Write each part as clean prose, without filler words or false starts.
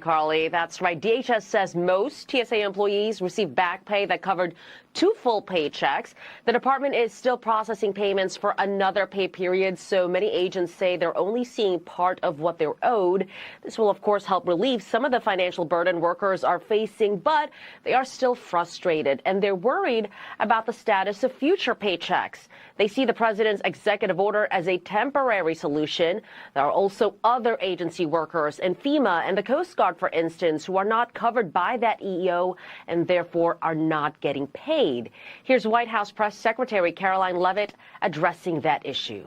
Carly, that's right. DHS says most TSA employees received back pay that covered 2 full paychecks. The department is still processing payments for another pay period, so many agents say they're only seeing part of what they're owed. This will, of course, help relieve some of the financial burden workers are facing, but they are still frustrated, and they're worried about the status of future paychecks. They see the president's executive order as a temporary solution. There are also other agency workers and FEMA and the Coast Guard, for instance, who are not covered by that EEO and therefore are not getting paid. Here's White House Press Secretary Caroline Leavitt addressing that issue.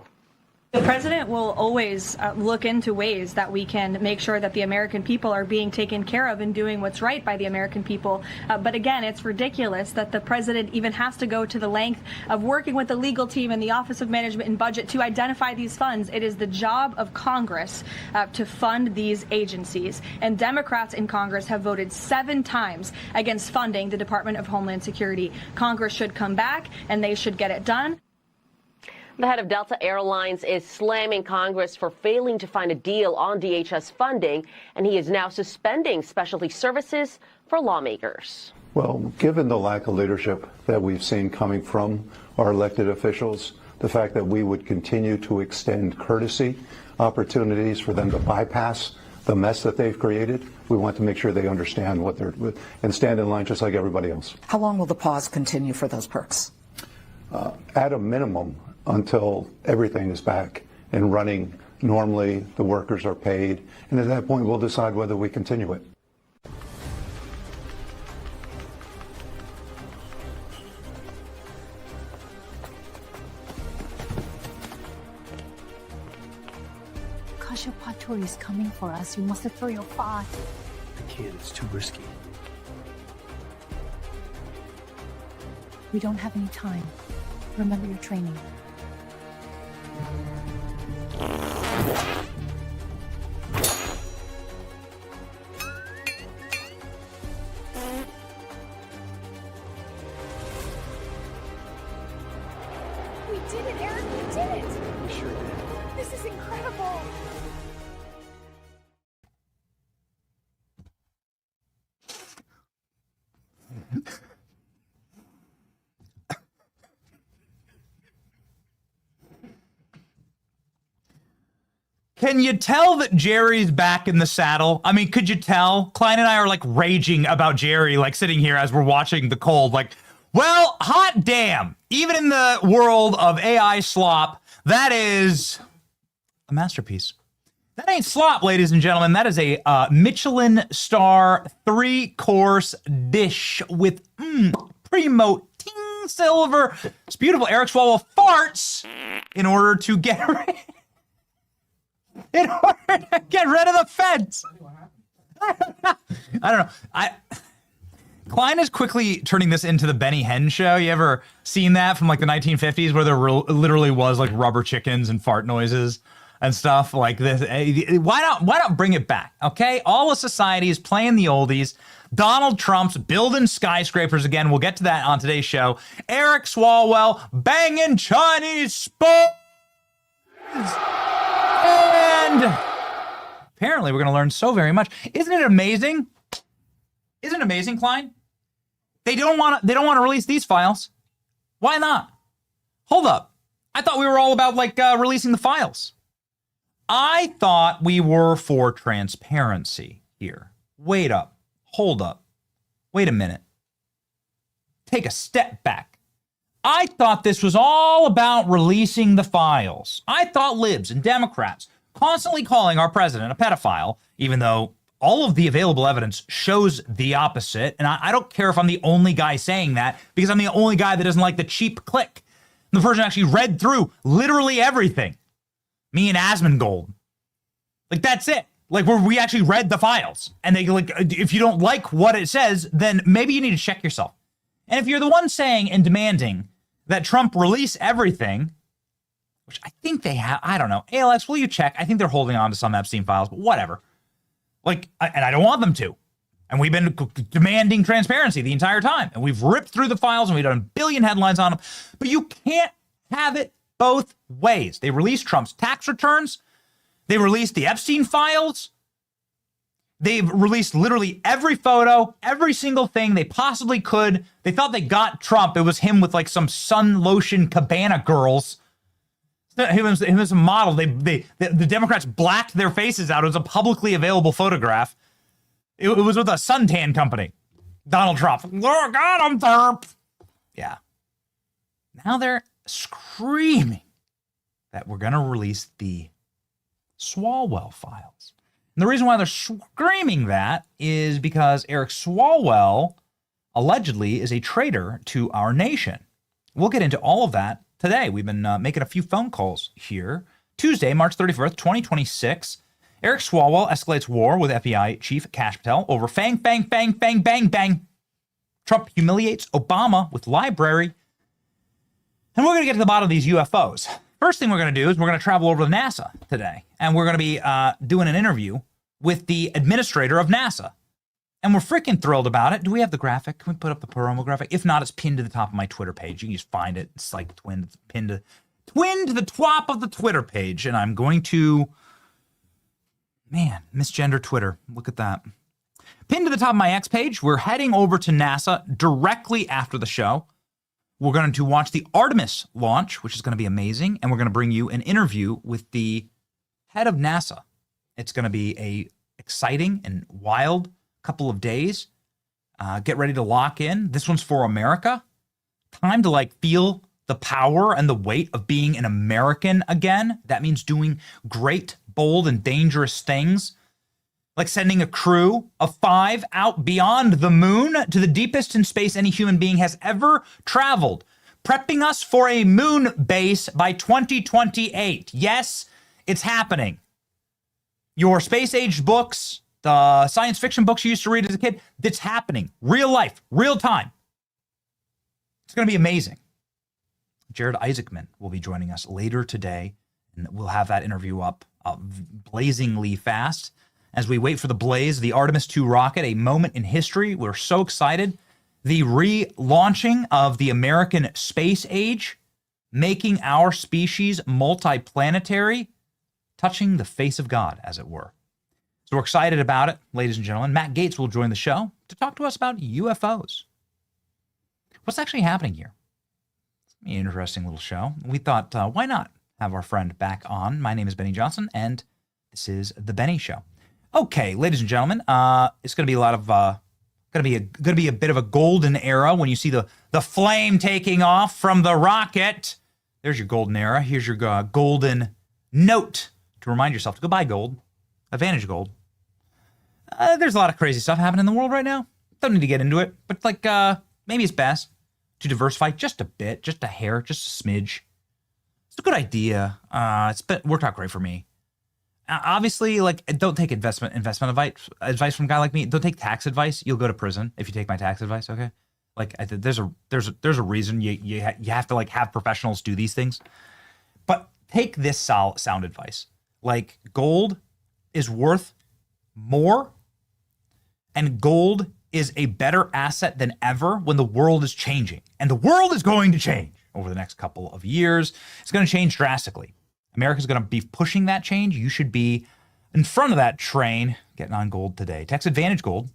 The president will always look into ways that we can make sure that the American people are being taken care of and doing what's right by the American people. But again, it's ridiculous that the president even has to go to the length of working with the legal team and the Office of Management and Budget to identify these funds. It is the job of Congress to fund these agencies. And Democrats in Congress have voted 7 times against funding the Department of Homeland Security. Congress should come back and they should get it done. The head of Delta Airlines is slamming Congress for failing to find a deal on DHS funding, and he is now suspending specialty services for lawmakers. Well, given the lack of leadership that we've seen coming from our elected officials, the fact that we would continue to extend courtesy opportunities for them to bypass the mess that they've created, we want to make sure they understand what they're and stand in line just like everybody else. How long will the pause continue for those perks? At a minimum, until everything is back and running normally, the workers are paid, and at that point we'll decide whether we continue it. Because your patrol is coming for us, you must throw your fast. I can't, it's too risky. We don't have any time. Remember your training. We did it, Eric! We did it! We sure did. This is incredible! Can you tell that Jerry's back in the saddle? I mean, could you tell? Klein and I are like raging about Jerry, like sitting here as we're watching the cold, like, well, hot damn. Even in the world of AI slop, that is a masterpiece. That ain't slop, ladies and gentlemen. That is a Michelin star 3-course dish with primo ting silver. It's beautiful. Eric Swalwell farts in order to get rid of the fence. I don't know. Klein is quickly turning this into the Benny Hinn show. You ever seen that from like the 1950s where there literally was like rubber chickens and fart noises and stuff like this? Why not bring it back? Okay, all of society is playing the oldies. Donald Trump's building skyscrapers again. We'll get to that on today's show. Eric Swalwell banging Chinese spoons. And apparently we're going to learn so very much. Isn't it amazing? Isn't it amazing, Klein? They don't want to release these files. Why not? Hold up. I thought we were all about like releasing the files. I thought we were for transparency here. Wait up. Hold up. Wait a minute. Take a step back. I thought this was all about releasing the files. I thought libs and Democrats constantly calling our president a pedophile, even though all of the available evidence shows the opposite. And I don't care if I'm the only guy saying that, because I'm the only guy that doesn't like the cheap click. And the person actually read through literally everything. Me and Asmongold. Like, that's it. Like, where we actually read the files. And they like, if you don't like what it says, then maybe you need to check yourself. And if you're the one saying and demanding that Trump release everything, which I think they have, I don't know. ALX, will you check? I think they're holding on to some Epstein files, but whatever. Like, and I don't want them to. And we've been demanding transparency the entire time. And we've ripped through the files and we've done a billion headlines on them. But you can't have it both ways. They released Trump's tax returns. They released the Epstein files. They've released literally every photo, every single thing they possibly could. They thought they got Trump. It was him with like some sun lotion cabana girls. He was a model. The Democrats blacked their faces out. It was a publicly available photograph. It was with a suntan company. Donald Trump. Oh, got him, Trump. Yeah. Now they're screaming that we're going to release the Swalwell files. And the reason why they're screaming that is because Eric Swalwell allegedly is a traitor to our nation. We'll get into all of that today. We've been making a few phone calls here. Tuesday, March 31st, 2026. Eric Swalwell escalates war with FBI Chief Kash Patel over Fang, Fang, Fang, Fang, Bang, Bang. Trump humiliates Obama with library. And we're going to get to the bottom of these UFOs. First thing we're going to do is we're going to travel over to NASA today. And we're going to be doing an interview with the administrator of NASA. And we're freaking thrilled about it. Do we have the graphic? Can we put up the promo graphic? If not, it's pinned to the top of my Twitter page. You can just find it. It's like pinned to the top of the Twitter page. And I'm going to... Man, misgender Twitter. Look at that. Pinned to the top of my X page. We're heading over to NASA directly after the show. We're going to watch the Artemis launch, which is going to be amazing. And we're going to bring you an interview with the head of NASA. It's going to be a exciting and wild couple of days. Get ready to lock in. This one's for America. Time to like feel the power and the weight of being an American again. That means doing great, bold, and dangerous things. Like sending a crew of 5 out beyond the moon to the deepest in space any human being has ever traveled. Prepping us for a moon base by 2028. Yes, it's happening. Your space-aged books, the science fiction books you used to read as a kid, that's happening. Real life, real time. It's going to be amazing. Jared Isaacman will be joining us later today, and we'll have that interview up blazingly fast. As we wait for the blaze of the Artemis II rocket, a moment in history. We're so excited. The relaunching of the American space age, making our species multiplanetary, touching the face of God, as it were. So we're excited about it, ladies and gentlemen. Matt Gaetz will join the show to talk to us about UFOs. What's actually happening here? It's an interesting little show. We thought, why not have our friend back on? My name is Benny Johnson, and this is The Benny Show. Okay, ladies and gentlemen, it's going to be a lot of, going to be a bit of a golden era when you see the flame taking off from the rocket. There's your golden era. Here's your golden note to remind yourself to go buy gold, Advantage Gold. There's a lot of crazy stuff happening in the world right now. Don't need to get into it, but like maybe it's best to diversify just a bit, just a hair, just a smidge. It's a good idea. It's worked out great for me. Obviously, like, don't take investment advice from a guy like me. Don't take tax advice. You'll go to prison if you take my tax advice. Okay, like there's a reason you have to like have professionals do these things. But take this sound advice. Like, gold is worth more, and gold is a better asset than ever when the world is changing, and the world is going to change over the next couple of years. It's going to change drastically. America's going to be pushing that change. You should be in front of that train, getting on gold today. Text Advantage Gold,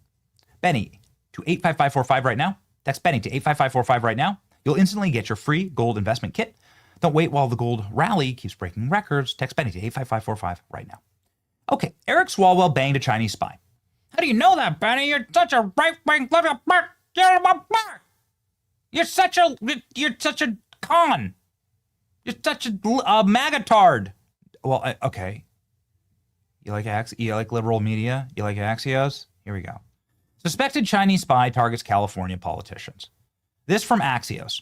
Benny, to 85545 right now. Text Benny to 85545 right now. You'll instantly get your free gold investment kit. Don't wait while the gold rally keeps breaking records. Text Benny to 85545 right now. Okay, Eric Swalwell banged a Chinese spy. How do you know that, Benny? You're such a right-wing little bark. You're such a con. You're such a magatard. Well, okay. You like liberal media? You like Axios? Here we go. Suspected Chinese spy targets California politicians. This from Axios.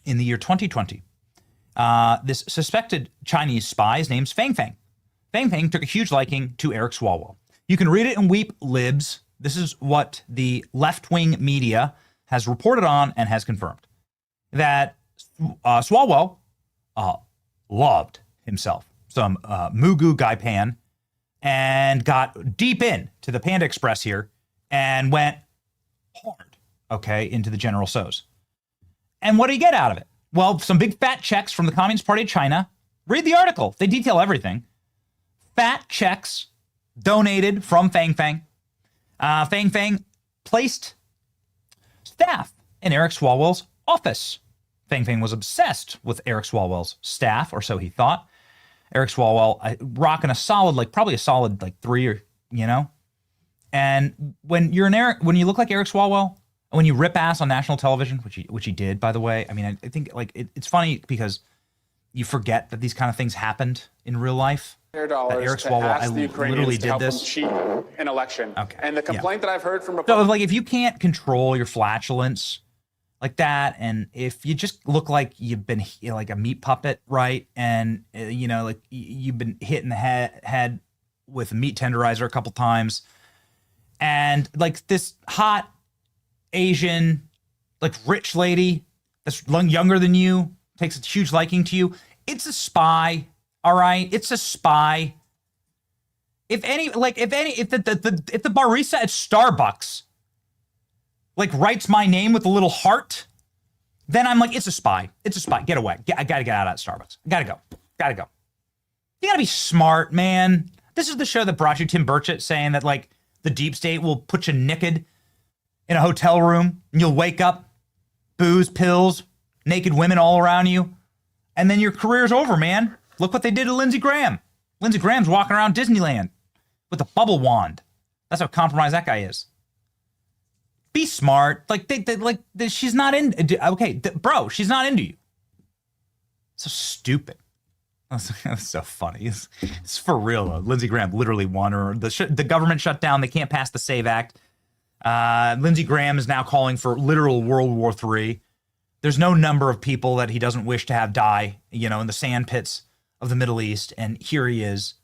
In the year 2020, this suspected Chinese spy, his name's Fang. Fang took a huge liking to Eric Swalwell. You can read it in Weep Libs. This is what the left-wing media has reported on and has confirmed. That Swalwell loved himself some Mugu Gai Pan and got deep in to the Panda Express here and went hard, okay, into the General Tso's. And what did he get out of it? Well, some big fat checks from the Communist Party of China. Read the article. They detail everything. Fat checks donated from Fang. Fang placed staff in Eric Swalwell's office. Fang was obsessed with Eric Swalwell's staff, or so he thought. Eric Swalwell rocking a solid, probably a solid 3, or And when you're when you look like Eric Swalwell, when you rip ass on national television, which he did, by the way. I mean, I think it's funny because you forget that these kind of things happened in real life. Eric Swalwell, I literally did this. Cheat an election. Okay. And the complaint that I've heard from so if you can't control your flatulence like that, and if you just look like you've been like a meat puppet, right? And you've been hit in the head with a meat tenderizer a couple times, and this hot Asian rich lady that's younger than you takes a huge liking to you, it's a spy. All right, it's a spy. If the barista at Starbucks writes my name with a little heart, then I'm like, it's a spy. It's a spy. Get away. I gotta get out of that Starbucks. Gotta go. You gotta be smart, man. This is the show that brought you Tim Burchett saying that the deep state will put you naked in a hotel room and you'll wake up, booze, pills, naked women all around you, and then your career's over, man. Look what they did to Lindsey Graham. Lindsey Graham's walking around Disneyland with a bubble wand. That's how compromised that guy is. Be smart. She's not in. Okay, bro, she's not into you. So stupid. That's so funny. It's for real, though. Lindsey Graham literally won her. The government shut down. They can't pass the SAVE Act. Lindsey Graham is now calling for literal World War III. There's no number of people that he doesn't wish to have die, in the sand pits of the Middle East. And here he is,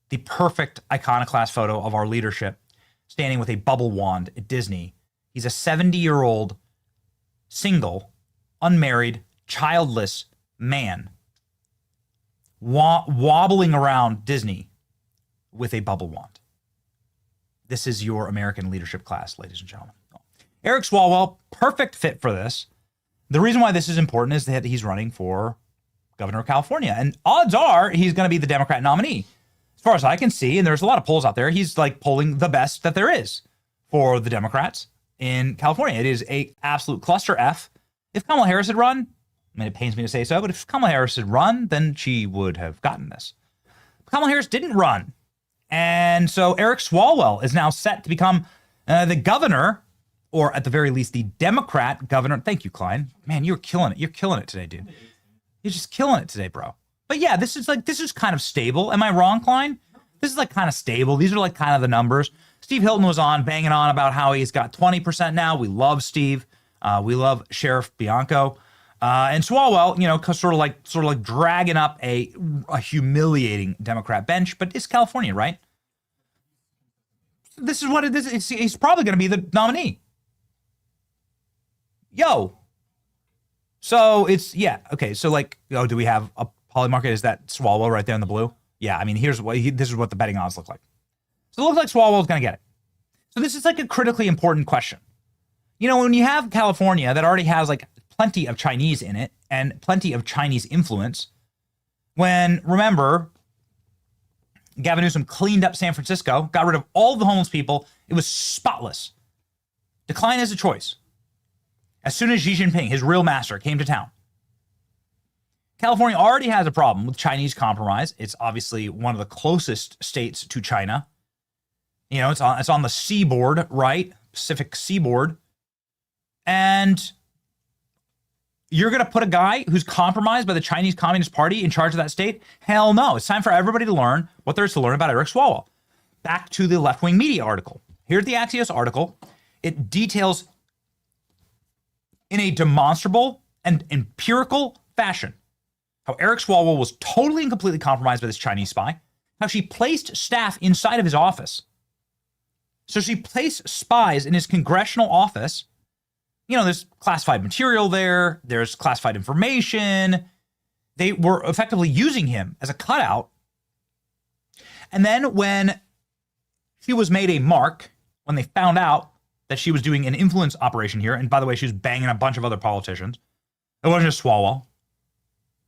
the perfect iconoclast photo of our leadership, standing with a bubble wand at Disney. He's a 70-year-old, single, unmarried, childless man wobbling around Disney with a bubble wand. This is your American leadership class, ladies and gentlemen. Eric Swalwell, perfect fit for this. The reason why this is important is that he's running for governor of California. And odds are he's going to be the Democrat nominee. As far as I can see, and there's a lot of polls out there, he's polling the best that there is for the Democrats in California. It is a absolute cluster F. If Kamala Harris had run, I mean, it pains me to say so, but if Kamala Harris had run, then she would have gotten this. But Kamala Harris didn't run. And so Eric Swalwell is now set to become the governor, or at the very least, the Democrat governor. Thank you, Klein. Man, you're killing it. You're killing it today, dude. You're just killing it today, bro. But yeah, this is kind of stable. Am I wrong, Klein? This is kind of stable. These are kind of the numbers. Steve Hilton was banging on about how he's got 20% now. We love Steve. We love Sheriff Bianco. And Swalwell, sort of like dragging up a humiliating Democrat bench, but it's California, right? This is what it is. He's probably going to be the nominee. Yo. So it's, yeah. Okay. So do we have a poly market? Is that Swalwell right there in the blue? Yeah. I mean, this is what the betting odds look like. So it looks like Swalwell's going to get it. So this is a critically important question. When you have California that already has plenty of Chinese in it and plenty of Chinese influence, remember, Gavin Newsom cleaned up San Francisco, got rid of all the homeless people. It was spotless. Decline is a choice. As soon as Xi Jinping, his real master, came to town, California already has a problem with Chinese compromise. It's obviously one of the closest states to China. It's on the seaboard, right? Pacific seaboard. And you're going to put a guy who's compromised by the Chinese Communist Party in charge of that state? Hell no. It's time for everybody to learn what there is to learn about Eric Swalwell. Back to the left-wing media article. Here's the Axios article. It details in a demonstrable and empirical fashion how Eric Swalwell was totally and completely compromised by this Chinese spy, how she placed staff inside of his office. So she placed spies in his congressional office. There's classified material there. There's classified information. They were effectively using him as a cutout. And then when she was made a mark, when they found out that she was doing an influence operation here, and by the way, she was banging a bunch of other politicians. It wasn't just Swalwell.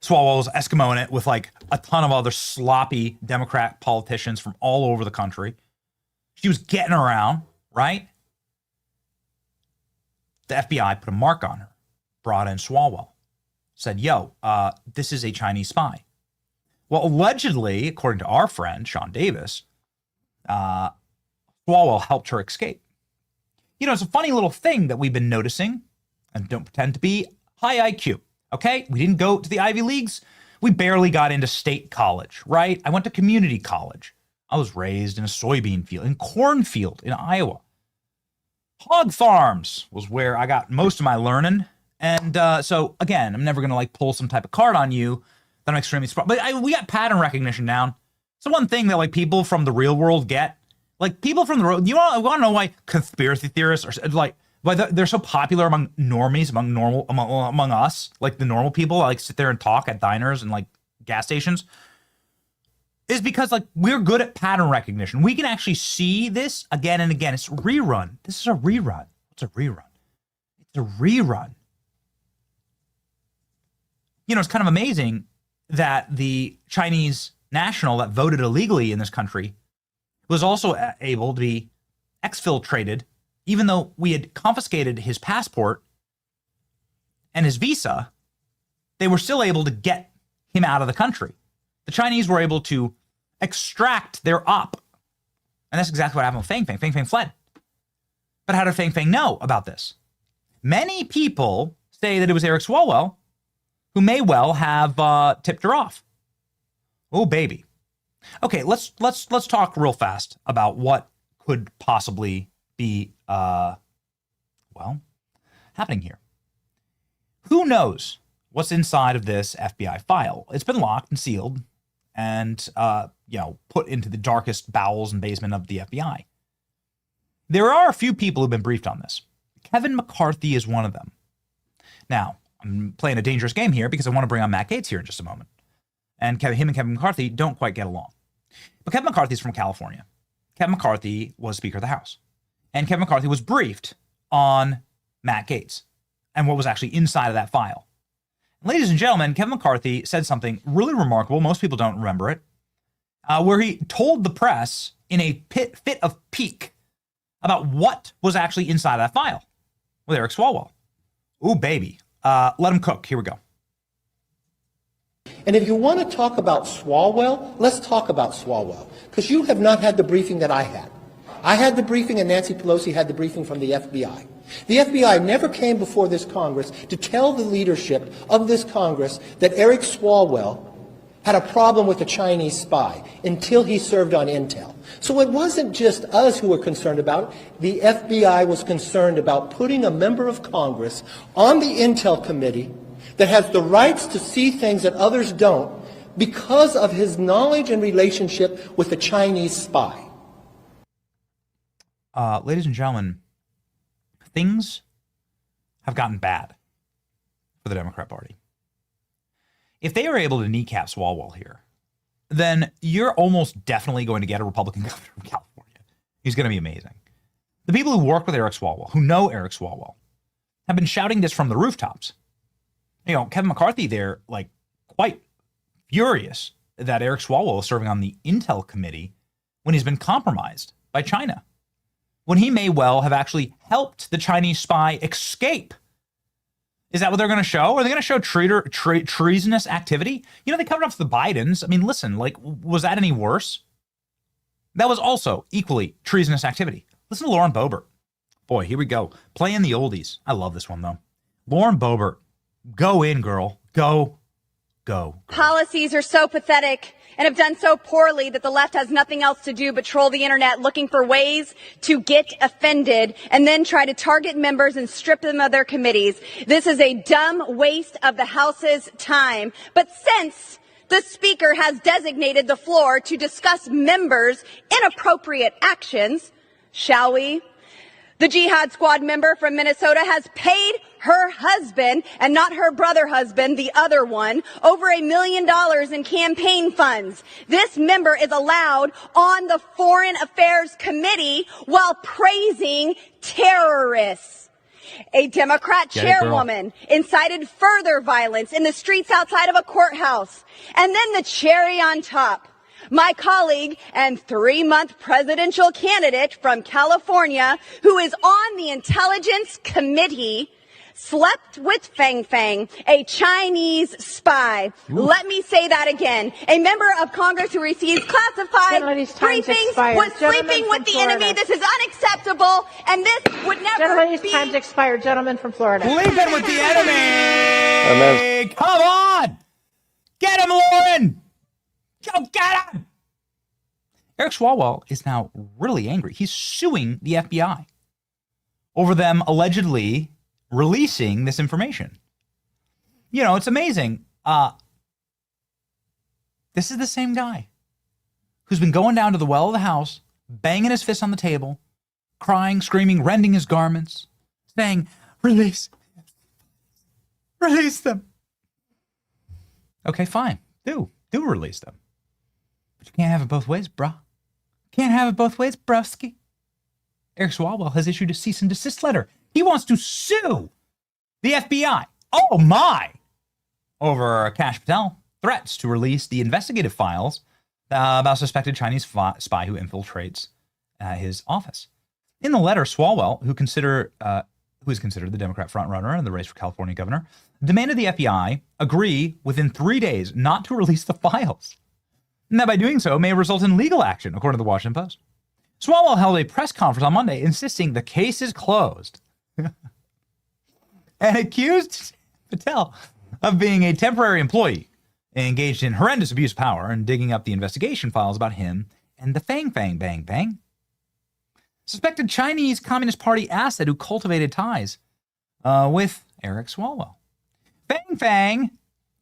Swalwell was Eskimoing it with like a ton of other sloppy Democrat politicians from all over the country. She was getting around, right? The FBI put a mark on her, brought in Swalwell, said, yo, this is a Chinese spy. Well, allegedly, according to our friend, Sean Davis, Swalwell helped her escape. You know, it's a funny little thing that we've been noticing, and don't pretend to be high IQ, okay? We didn't go to the Ivy Leagues. We barely got into state college, right? I went to community college. I was raised in a soybean field, in cornfield in Iowa. Hog farms was where I got most of my learning. And so, again, I'm never going to like pull some type of card on you that I'm extremely smart. But we got pattern recognition down. It's the one thing that like people from the real world get. Like people from the real, you want to know why conspiracy theorists are like, why they're so popular among normies, among us, like the normal people, like sit there and talk at diners and like gas stations, is because like we're good at pattern recognition. We can actually see this again and again. It's a rerun. This is a rerun. What's a rerun? It's a rerun. You know, it's kind of amazing that the Chinese national that voted illegally in this country was also able to be exfiltrated, even though we had confiscated his passport and his visa. They were still able to get him out of the country. The Chinese were able to extract their op. And that's exactly what happened with Fang. Fang fled. But how did Fang know about this? Many people say that it was Eric Swalwell who may well have tipped her off. Oh, baby. Okay, let's talk real fast about what could possibly be, happening here. Who knows what's inside of this FBI file? It's been locked and sealed and, put into the darkest bowels and basement of the FBI. There are a few people who've been briefed on this. Kevin McCarthy is one of them. Now, I'm playing a dangerous game here because I want to bring on Matt Gaetz here in just a moment. And him and Kevin McCarthy don't quite get along. But Kevin McCarthy is from California. Kevin McCarthy was Speaker of the House. And Kevin McCarthy was briefed on Matt Gaetz and what was actually inside of that file. Ladies and gentlemen, Kevin McCarthy said something really remarkable. Most people don't remember it. Where he told the press in a fit of pique about what was actually inside of that file with Eric Swalwell. Ooh, baby. Let him cook. Here we go. And if you want to talk about Swalwell, let's talk about Swalwell. Because you have not had the briefing that I had. I had the briefing and Nancy Pelosi had the briefing from the FBI. The FBI never came before this Congress to tell the leadership of this Congress that Eric Swalwell had a problem with a Chinese spy until he served on Intel. So it wasn't just us who were concerned about it. The FBI was concerned about putting a member of Congress on the Intel committee that has the rights to see things that others don't because of his knowledge and relationship with a Chinese spy. Ladies and gentlemen, things have gotten bad for the Democrat Party. If they are able to kneecap Swalwell here, then you're almost definitely going to get a Republican governor from California. He's going to be amazing. The people who work with Eric Swalwell, who know Eric Swalwell, have been shouting this from the rooftops. You know, Kevin McCarthy there, like, quite furious that Eric Swalwell is serving on the Intel committee when he's been compromised by China, when he may well have actually helped the Chinese spy escape. Is that what they're going to show? Are they going to show treasonous activity? You know, they covered up for the Bidens. I mean, listen, like, was that any worse? That was also equally treasonous activity. Listen to Lauren Boebert. Boy, here we go. Playing the oldies. I love this one, though. Lauren Boebert. Go in, girl. Go. Policies are so pathetic and have done so poorly that the left has nothing else to do but troll the internet looking for ways to get offended and then try to target members and strip them of their committees. This is a dumb waste of the House's time. But since the Speaker has designated the floor to discuss members' inappropriate actions, shall we? The Jihad Squad member from Minnesota has paid her husband, and not her brother husband, the other one, over $1 million in campaign funds. This member is allowed on the Foreign Affairs Committee while praising terrorists. A Democrat Get it, girl. chairwoman incited further violence in the streets outside of a courthouse. And then the cherry on top. My colleague and 3-month presidential candidate from California, who is on the Intelligence Committee, slept with Fang, a Chinese spy. Ooh. Let me say that again. A member of Congress who receives classified briefings was sleeping with the enemy. This is unacceptable, and this would never be... Time's expired. Gentleman from Florida. Sleeping with the enemy! Come on! Get him, Lauren! Go get him! Eric Swalwell is now really angry. He's suing the FBI over them allegedly releasing this information. You know, it's amazing. This is the same guy who's been going down to the well of the house, banging his fist on the table, crying, screaming, rending his garments, saying, release them. Okay, fine. Do release them. But you can't have it both ways, bruh. Can't have it both ways, bruski. Eric Swalwell has issued a cease and desist letter. He wants to sue the FBI. Oh my! Over Kash Patel threats to release the investigative files about suspected Chinese spy who infiltrates his office. In the letter, Swalwell, who is considered the Democrat frontrunner in the race for California governor, demanded the FBI agree within 3 days not to release the files, and that by doing so may result in legal action, according to the Washington Post. Swalwell held a press conference on Monday insisting the case is closed and accused Patel of being a temporary employee engaged in horrendous abuse of power and digging up the investigation files about him and the Fang bang. Suspected Chinese Communist Party asset who cultivated ties with Eric Swalwell. Fang,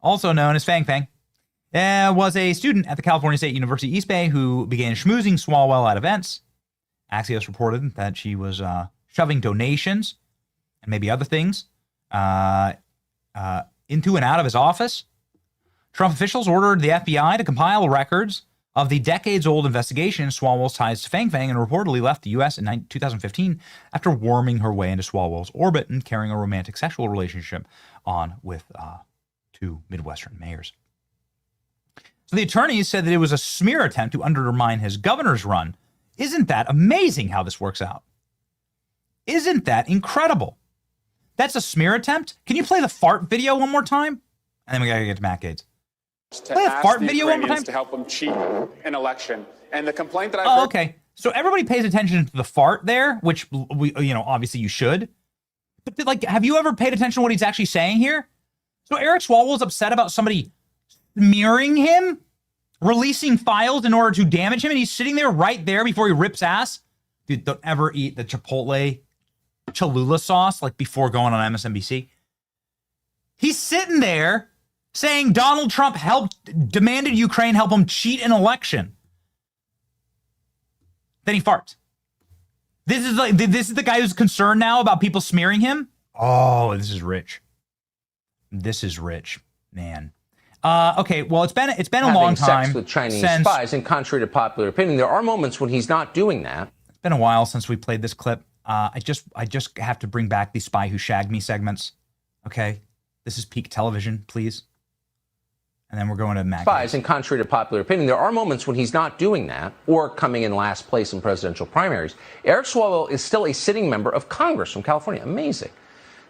also known as Fang, was a student at the California State University East Bay who began schmoozing Swalwell at events. Axios reported that she was shoving donations and maybe other things into and out of his office. Trump officials ordered the FBI to compile records of the decades-old investigation into Swalwell's ties to Fang and reportedly left the U.S. in 2015 after worming her way into Swalwell's orbit and carrying a romantic sexual relationship on with 2 Midwestern mayors. So the attorneys said that it was a smear attempt to undermine his governor's run. Isn't that amazing how this works out? Isn't that incredible? That's a smear attempt? Can you play the fart video one more time? And then we gotta get to Matt Gaetz. Play the fart video one more time? To help them cheat an election. And the complaint that I've heard... okay. So everybody pays attention to the fart there, which, obviously you should. But, like, have you ever paid attention to what he's actually saying here? So Eric Swalwell's upset about somebody smearing him, releasing files in order to damage him, and he's sitting there right there before he rips ass. Dude, don't ever eat the Chipotle Cholula sauce, like, before going on MSNBC. He's sitting there saying Donald Trump demanded Ukraine help him cheat an election. Then he farts. This is the guy who's concerned now about people smearing him. Oh, this is rich. This is rich, man. Okay, well, it's been a long time sex with Chinese spies, and contrary to popular opinion, there are moments when he's not doing that. It's been a while since we played this clip. I just have to bring back the Spy Who Shagged Me segments. Okay, this is peak television, please. And then we're going to Matt Gaetz. And contrary to popular opinion, there are moments when he's not doing that or coming in last place in presidential primaries. Eric Swalwell is still a sitting member of Congress from California. Amazing.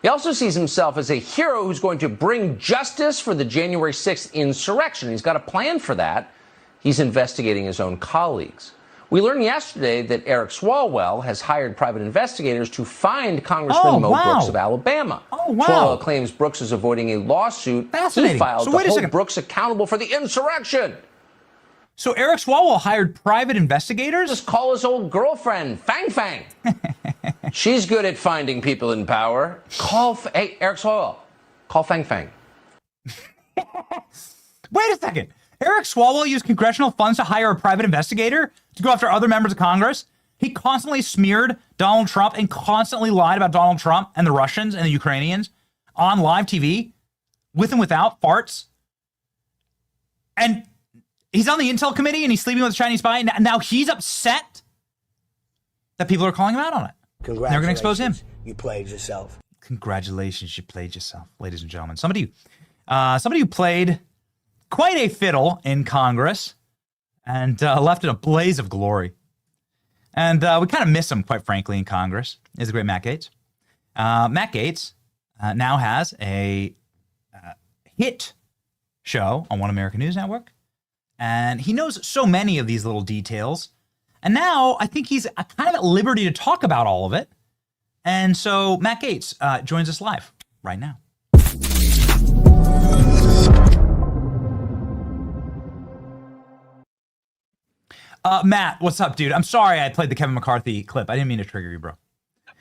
He also sees himself as a hero who's going to bring justice for the January 6th insurrection. He's got a plan for that. He's investigating his own colleagues. We learned yesterday that Eric Swalwell has hired private investigators to find Congressman Mo Brooks of Alabama. Swalwell claims Brooks is avoiding a lawsuit he filed to hold Brooks accountable for the insurrection. So Eric Swalwell hired private investigators? Just call his old girlfriend, Fang. She's good at finding people in power. Hey, Eric Swalwell, call Fang. Wait a second. Eric Swalwell used congressional funds to hire a private investigator to go after other members of Congress. He constantly smeared Donald Trump and constantly lied about Donald Trump and the Russians and the Ukrainians on live TV, with and without farts. And he's on the Intel Committee and he's sleeping with a Chinese spy. And now he's upset that people are calling him out on it. They're going to expose him. You played yourself. Congratulations, you played yourself, ladies and gentlemen. Somebody who played quite a fiddle in Congress and left in a blaze of glory. And we kind of miss him, quite frankly, in Congress, is the great Matt Gaetz. Matt Gaetz now has a hit show on One American News Network. And he knows so many of these little details. And now I think he's kind of at liberty to talk about all of it. And so Matt Gaetz joins us live right now. Matt, what's up, dude? I'm sorry I played the Kevin McCarthy clip. I didn't mean to trigger you, bro.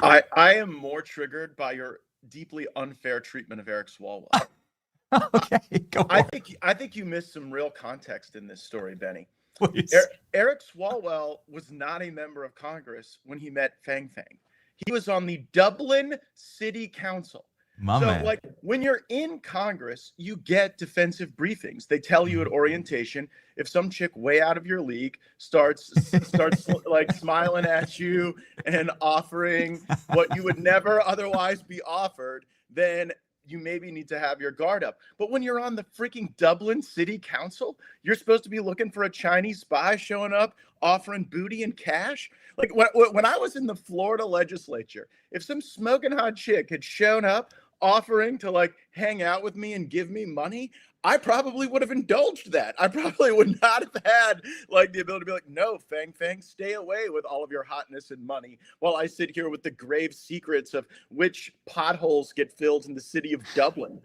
I am more triggered by your deeply unfair treatment of Eric Swalwell. Okay, go for it. I think you missed some real context in this story, Benny. Please. Eric Swalwell was not a member of Congress when he met Fang. He was on the Dublin City Council. Man. Like, when you're in Congress, you get defensive briefings. They tell you at orientation if some chick way out of your league starts like smiling at you and offering what you would never otherwise be offered, then you maybe need to have your guard up. But when you're on the freaking Dublin City Council, you're supposed to be looking for a Chinese spy showing up, offering booty and cash. Like, when I was in the Florida legislature, if some smoking hot chick had shown up offering to like hang out with me and give me money, I probably would have indulged that. I probably would not have had like the ability to be like, no, Fang, stay away with all of your hotness and money while I sit here with the grave secrets of which potholes get filled in the city of Dublin.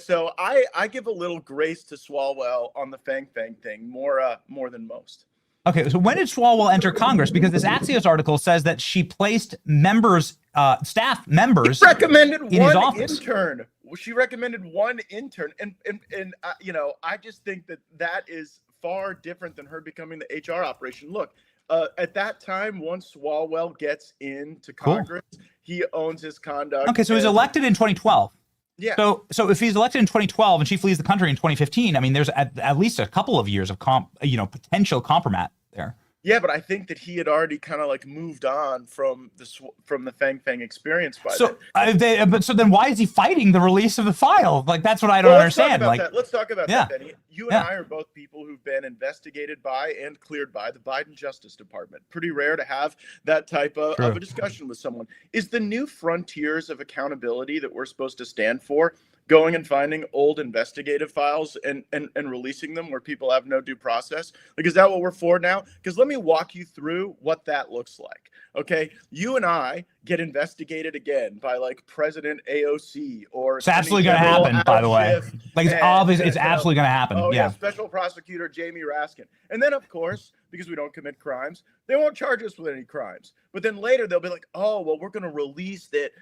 So I give a little grace to Swalwell on the Fang thing more than most. Okay, so when did Swalwell enter Congress? Because this Axios article says that she placed staff members recommended in his office. Intern. She recommended one intern, and I just think that is far different than her becoming the HR operation. Look, at that time, once Swalwell gets into Congress, he owns his conduct. Okay, so he's elected in 2012. Yeah. So if he's elected in 2012 and she flees the country in 2015, I mean, there's at least a couple of years of potential compromat there. Yeah, but I think that he had already kind of like moved on from the Fang experience by then. But so then why is he fighting the release of the file? Like, that's what I don't understand. Let's talk about that, Benny. You and I are both people who've been investigated by and cleared by the Biden Justice Department. Pretty rare to have that type of a discussion with someone. Is the new frontiers of accountability that we're supposed to stand for going and finding old investigative files and releasing them where people have no due process? Like, is that what we're for now? Because let me walk you through what that looks like. Okay, you and I get investigated again by like President AOC or it's absolutely going to happen, by the way. Like, it's obvious, it's absolutely going to happen. Oh yeah, Special Prosecutor Jamie Raskin. And then, of course, because we don't commit crimes, they won't charge us with any crimes. But then later they'll be like, oh, well, we're going to release that,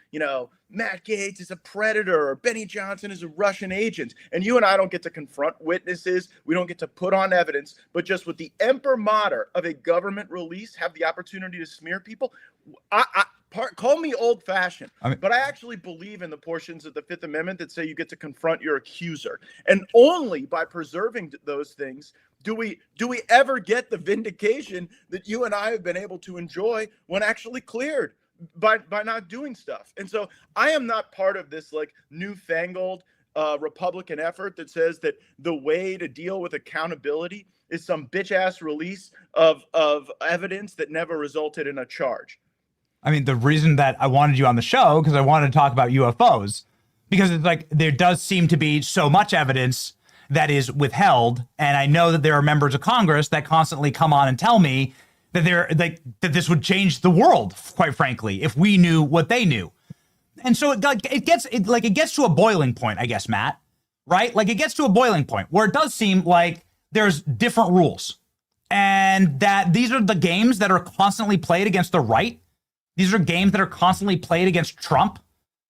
Matt Gaetz is a predator or Benny Johnson is a Russian agent. And you and I don't get to confront witnesses. We don't get to put on evidence, but just with the imprimatur of a government release, have the opportunity to smear people. Call me old-fashioned, but I actually believe in the portions of the Fifth Amendment that say you get to confront your accuser. And only by preserving those things do we ever get the vindication that you and I have been able to enjoy when actually cleared by not doing stuff. And so I am not part of this like newfangled Republican effort that says that the way to deal with accountability is some bitch-ass release of evidence that never resulted in a charge. I mean, the reason that I wanted you on the show, because I wanted to talk about UFOs, because it's like there does seem to be so much evidence that is withheld, and I know that there are members of Congress that constantly come on and tell me that that this would change the world, quite frankly, if we knew what they knew. And so it gets to a boiling point, I guess, Matt, right? Like, it gets to a boiling point where it does seem like there's different rules, and that these are the games that are constantly played against the right. These are games that are constantly played against Trump.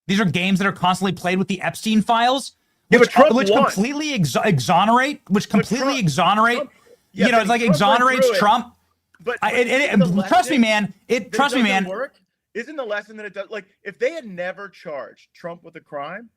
These are games that are constantly played with the Epstein files, which completely exonerate. Trump, it's like exonerates Trump. But trust me, man. Work? Isn't the lesson that it does? Like, if they had never charged Trump with a crime,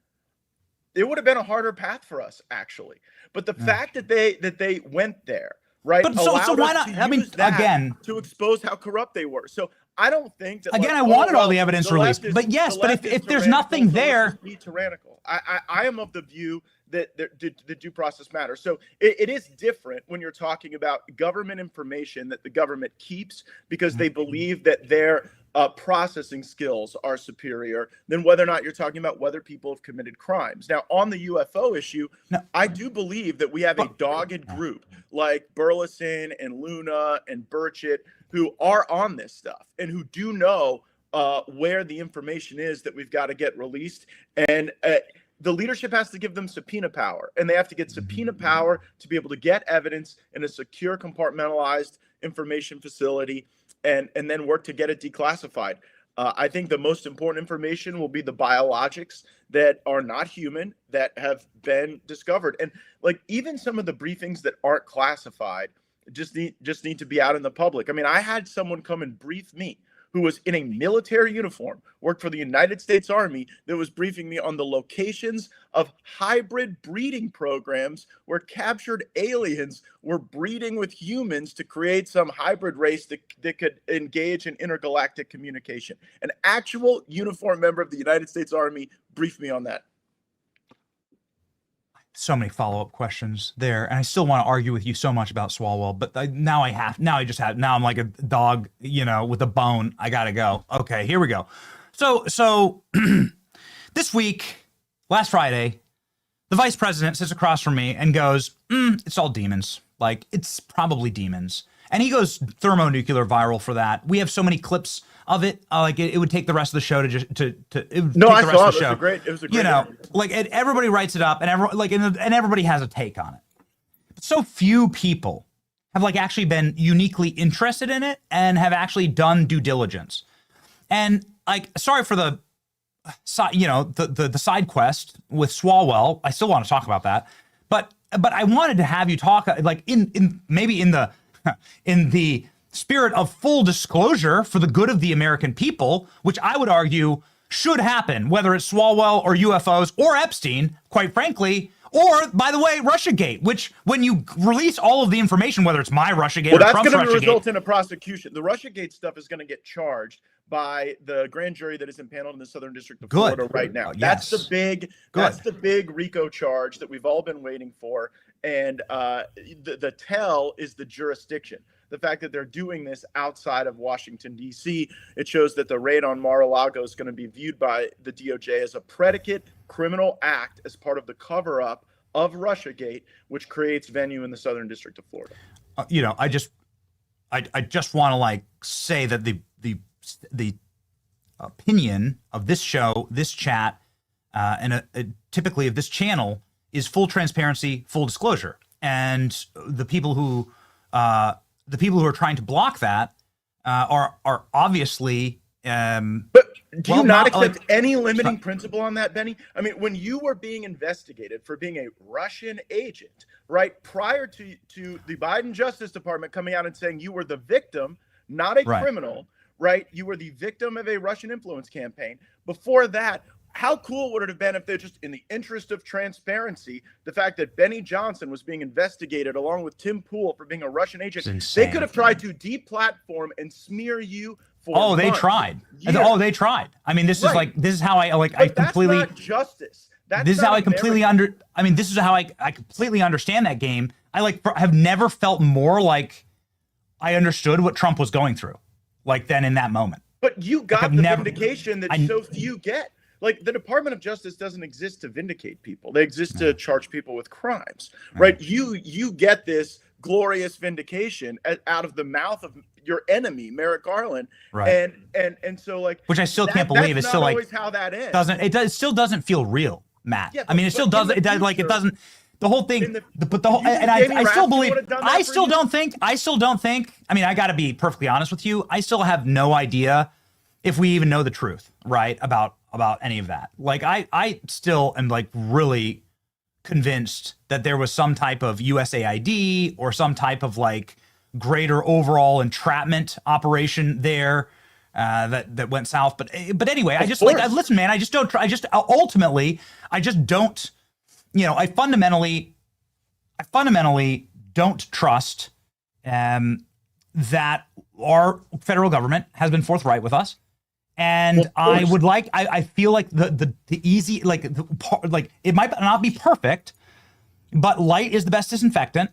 it would have been a harder path for us, actually. But the fact that they went there, right? But so why not? I mean, again, to expose how corrupt they were. So I don't think that. Again, like, I wanted all the well, evidence the released, left is- but yes, the but left is if there's tyrannical, nothing so let's there, just be tyrannical. I am of the view that the due process matters. So it is different when you're talking about government information that the government keeps because they believe that their processing skills are superior than whether or not you're talking about whether people have committed crimes. Now, on the UFO issue, I do believe that we have a dogged group like Burleson and Luna and Burchett who are on this stuff and who do know where the information is that we've got to get released. And the leadership has to give them subpoena power, and they have to get subpoena power to be able to get evidence in a secure, compartmentalized information facility and then work to get it declassified. I think the most important information will be the biologics that are not human that have been discovered. And like even some of the briefings that aren't classified just need to be out in the public. I mean, I had someone come and brief me who was in a military uniform, worked for the United States Army, that was briefing me on the locations of hybrid breeding programs where captured aliens were breeding with humans to create some hybrid race that could engage in intergalactic communication. An actual uniformed member of the United States Army briefed me on that. so many follow-up questions there, and I still want to argue with you so much about Swalwell, but now I'm like a dog, with a bone. I gotta go. Okay, here we go. So this week, last Friday, the vice president sits across from me and goes, it's all demons. Like, it's probably demons. And he goes thermonuclear viral for that. We have so many clips of it. It would take the rest of the show to just to. It would No, take I the rest saw of it. the show. It was a great. Interview. Everybody writes it up, and and everybody has a take on it. But so few people have actually been uniquely interested in it and have actually done due diligence. And sorry for the the side quest with Swalwell. I still want to talk about that, but I wanted to have you talk in the spirit of full disclosure for the good of the American people, which I would argue should happen, whether it's Swalwell or UFOs or Epstein, quite frankly, or, by the way, Russiagate, which when you release all of the information, whether it's my Russiagate or Trump's Russiagate. Well, that's going to result in a prosecution. The Russiagate stuff is going to get charged by the grand jury that is impaneled in the Southern District of Florida right now. Yes. That's the big RICO charge that we've all been waiting for. And the tell is the jurisdiction. The fact that they're doing this outside of Washington, D.C., it shows that the raid on Mar-a-Lago is going to be viewed by the DOJ as a predicate criminal act as part of the cover-up of Russiagate, which creates venue in the Southern District of Florida. I just want to say that the opinion of this show, this chat, and typically of this channel is full transparency, full disclosure, and the people who are trying to block that are obviously. But do you not accept any limiting principle on that, Benny? I mean, when you were being investigated for being a Russian agent, right, prior to the Biden Justice Department coming out and saying you were the victim, not a criminal, right? You were the victim of a Russian influence campaign. Before that, how cool would it have been if they're just in the interest of transparency, the fact that Benny Johnson was being investigated along with Tim Pool for being a Russian agent? They could have tried to deplatform and smear you for months, they tried. years. They tried. I mean, this is how I completely. That's not justice. This is how I completely this is how I completely understand that game. I have never felt more like I understood what Trump was going through, then in that moment. But you got the vindication that so few get. The Department of Justice doesn't exist to vindicate people. They exist to charge people with crimes, right? You get this glorious vindication out of the mouth of your enemy, Merrick Garland, right? And so which I still can't believe is still always how that ends. It still doesn't feel real, Matt. Yeah, I mean, it still doesn't. It doesn't. The whole thing, I still believe. I still don't think. I mean, I got to be perfectly honest with you. I still have no idea if we even know the truth, right, about any of that. I still am really convinced that there was some type of USAID or some type of greater overall entrapment operation there that went south. But anyway, listen, man, I just don't. Ultimately, I just don't. I fundamentally don't trust that our federal government has been forthright with us. And I would like, I feel like the easy, like it might not be perfect, but light is the best disinfectant.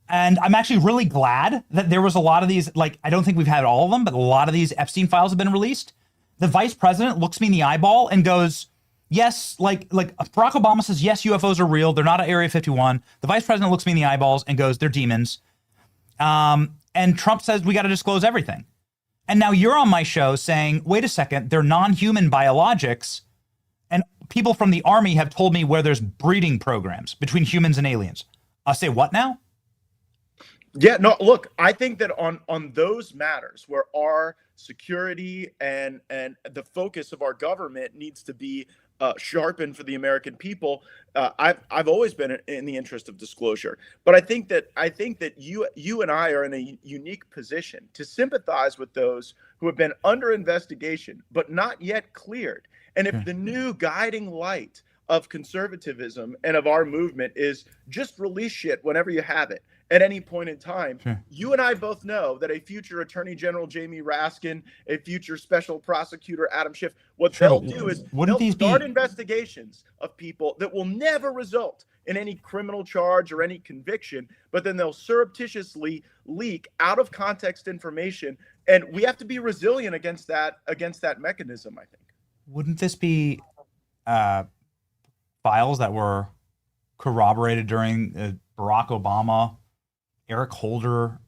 And I'm actually really glad that there was a lot of these, like, I don't think we've had all of them, but a lot of these Epstein files have been released. The vice president looks me in the eyeball and goes, yes, like Barack Obama says, yes, UFOs are real. They're not at Area 51. The vice president looks me in the eyeballs and goes, they're demons. And Trump says, we got to disclose everything. And now you're on my show saying, wait a second, they're non-human biologics. And people from the Army have told me where there's breeding programs between humans and aliens. I'll say what now? Yeah, no, look, I think that on those matters where our security and the focus of our government needs to be sharpened for the American people, I've always been in the interest of disclosure. But I think that you and I are in a unique position to sympathize with those who have been under investigation but not yet cleared. And if the new guiding light of conservatism and of our movement is just release shit whenever you have it at any point in time, you and I both know that a future Attorney General Jamie Raskin, a future Special Prosecutor Adam Schiff, what they'll do is they'll start investigations of people that will never result in any criminal charge or any conviction, but then they'll surreptitiously leak out of context information, and we have to be resilient against that mechanism, I think. Wouldn't this be files that were corroborated during Barack Obama, Eric Holder,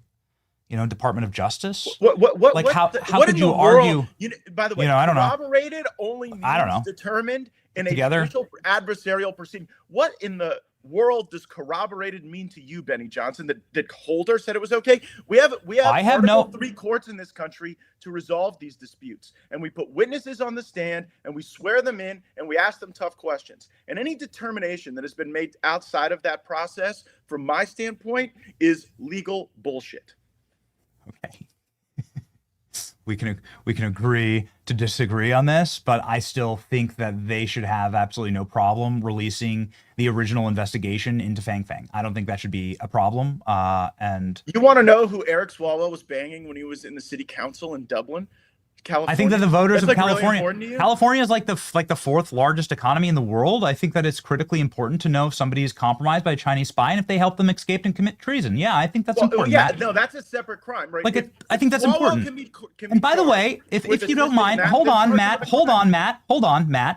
Department of Justice? How could you argue? By the way, I don't know. Corroborated only means determined in a official adversarial proceeding. What in the world does corroborated mean to you, Benny Johnson? That Holder said it was okay? We have Article 3 courts in this country to resolve these disputes, and we put witnesses on the stand and we swear them in and we ask them tough questions. And any determination that has been made outside of that process, from my standpoint, is legal bullshit. Okay. We can agree to disagree on this, but I still think that they should have absolutely no problem releasing the original investigation into Fang. I don't think that should be a problem. And you want to know who Eric Swalwell was banging when he was in the city council in Dublin, California? I think that the voters of California, California is like the fourth largest economy in the world. I think that it's critically important to know if somebody is compromised by a Chinese spy and if they help them escape and commit treason. Yeah, I think that's important. Yeah, Matt. No, that's a separate crime, right? I think that's important. And by the way, if you don't mind, hold on, Matt.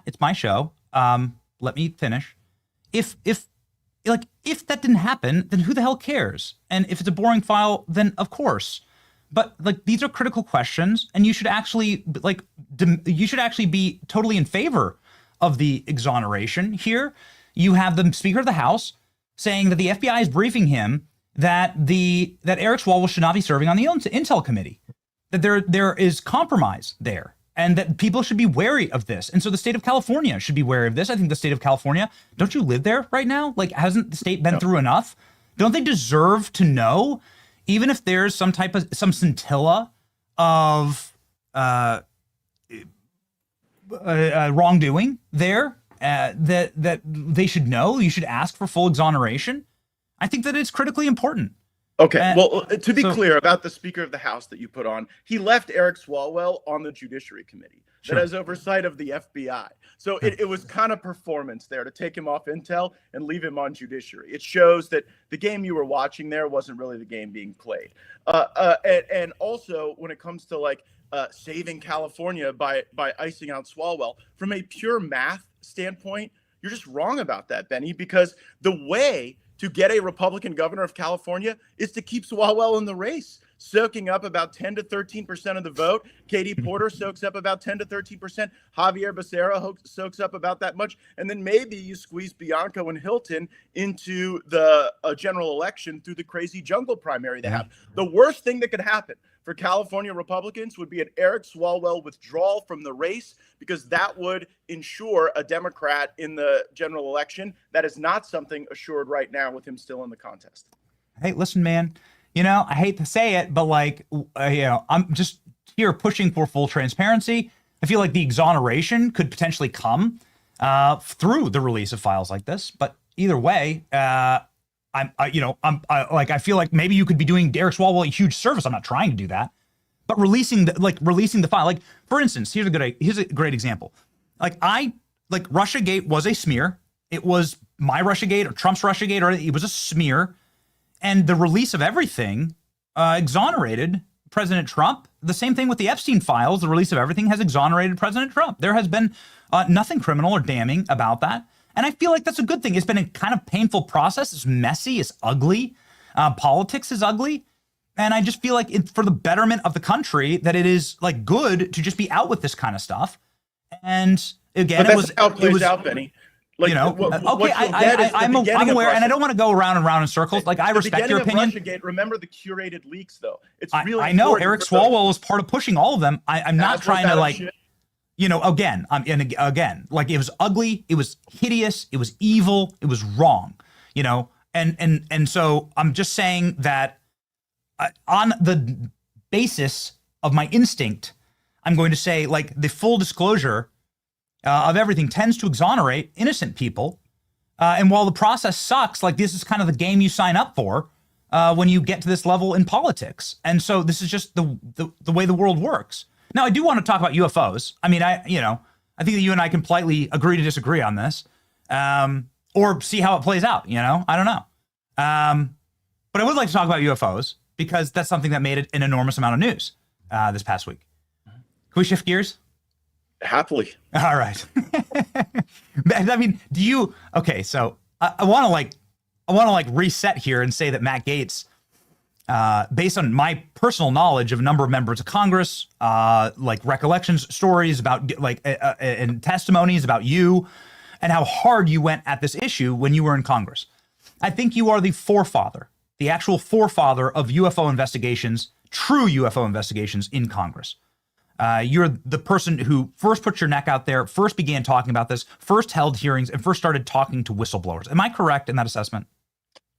It's my show. Let me finish. If that didn't happen, then who the hell cares? And if it's a boring file, then of course. But these are critical questions, and you should actually be totally in favor of the exoneration here. You have the Speaker of the House saying that the FBI is briefing him that Eric Swalwell should not be serving on the Intel Committee, that there is compromise there, and that people should be wary of this. And so the state of California should be wary of this. I think the state of California, don't you live there right now? Hasn't the state been through enough? Don't they deserve to know? Even if there's some scintilla of wrongdoing there, that they should know, you should ask for full exoneration. I think that it's critically important. Okay, well, to be clear about the Speaker of the House that you put on, he left Eric Swalwell on the Judiciary Committee that has oversight of the FBI. So it was kind of performance there to take him off Intel and leave him on Judiciary. It shows that the game you were watching there wasn't really the game being played. And also, when it comes to saving California by icing out Swalwell, from a pure math standpoint, you're just wrong about that, Benny, because the way to get a Republican governor of California is to keep Swalwell in the race, soaking up about 10 to 13% of the vote. Katie Porter soaks up about 10 to 13%. Javier Becerra soaks up about that much. And then maybe you squeeze Bianco and Hilton into the general election through the crazy jungle primary they have. The worst thing that could happen for California Republicans would be an Eric Swalwell withdrawal from the race, because that would ensure a Democrat in the general election. That is not something assured right now with him still in the contest. Hey, listen, man. I hate to say it, but I'm just here pushing for full transparency. I feel like the exoneration could potentially come through the release of files like this. But either way, I feel like maybe you could be doing Eric Swalwell a huge service. I'm not trying to do that, but releasing the file. Like, for instance, here's a great example. Like Russiagate was a smear. It was my Russiagate or Trump's Russiagate, or it was a smear. And the release of everything exonerated President Trump. The same thing with the Epstein files. The release of everything has exonerated President Trump. There has been nothing criminal or damning about that. And I feel like that's a good thing. It's been a kind of painful process. It's messy. It's ugly. Politics is ugly. And I just feel like for the betterment of the country that it is like good to just be out with this kind of stuff. And again, but that's how it plays out, Benny. Like, you know, I'm aware, and I don't want to go around and round in circles. Like, I respect your opinion. Russiagate, remember the curated leaks, though. It's really I know Eric Swalwell was part of pushing all of them. I'm not trying to like, you know, again, like it was ugly, it was hideous, it was evil, it was wrong, you know, and so I'm just saying that on the basis of my instinct, I'm going to say like the full disclosure of everything tends to exonerate innocent people. And while the process sucks, like this is kind of the game you sign up for when you get to this level in politics. And so this is just the way the world works. Now, I do want to talk about UFOs. I mean, I think that you and I can politely agree to disagree on this, or see how it plays out. You know, I don't know. But I would like to talk about UFOs because that's something that made an enormous amount of news this past week. Can we shift gears? Happily. All right. I mean, okay, so I want to reset here and say that Matt Gaetz, based on my personal knowledge of a number of members of Congress, like recollections, stories about and testimonies about you and how hard you went at this issue when you were in Congress. I think you are the actual forefather of UFO investigations, true UFO investigations in Congress. You're the person who first put your neck out there, first began talking about this, first held hearings, and first started talking to whistleblowers. Am I correct in that assessment?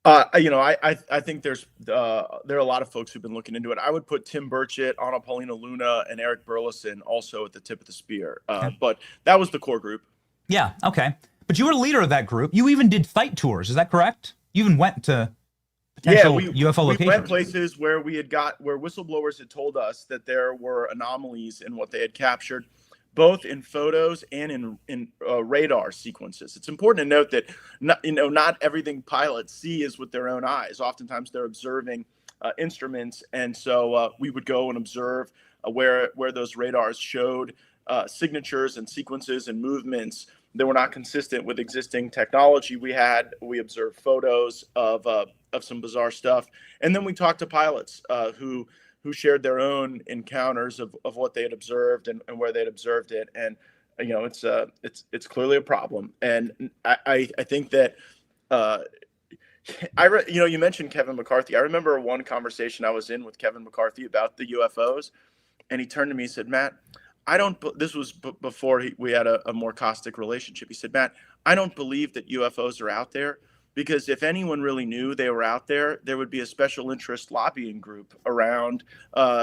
I think there are a lot of folks who've been looking into it. I would put Tim Burchett, Anna Paulina Luna, and Eric Burleson also at the tip of the spear. But that was the core group. Yeah, okay. But you were the leader of that group. You even did site tours. Is that correct? You even went to potential UFO locations. We went places where where whistleblowers had told us that there were anomalies in what they had captured, both in photos and in radar sequences. It's important to note that not everything pilots see is with their own eyes. Oftentimes they're observing instruments, and so we would go and observe where those radars showed signatures and sequences and movements that were not consistent with existing technology we had. We observed photos of some bizarre stuff, and then we talked to pilots who shared their own encounters of what they had observed and where they'd observed it. And you know, it's clearly a problem. And I think that you mentioned Kevin McCarthy. I remember one conversation I was in with Kevin McCarthy about the UFOs, and he turned to me and said, "Matt, this was before we had a more caustic relationship." He said, "Matt, I don't believe that UFOs are out there, because if anyone really knew they were out there, there would be a special interest lobbying group around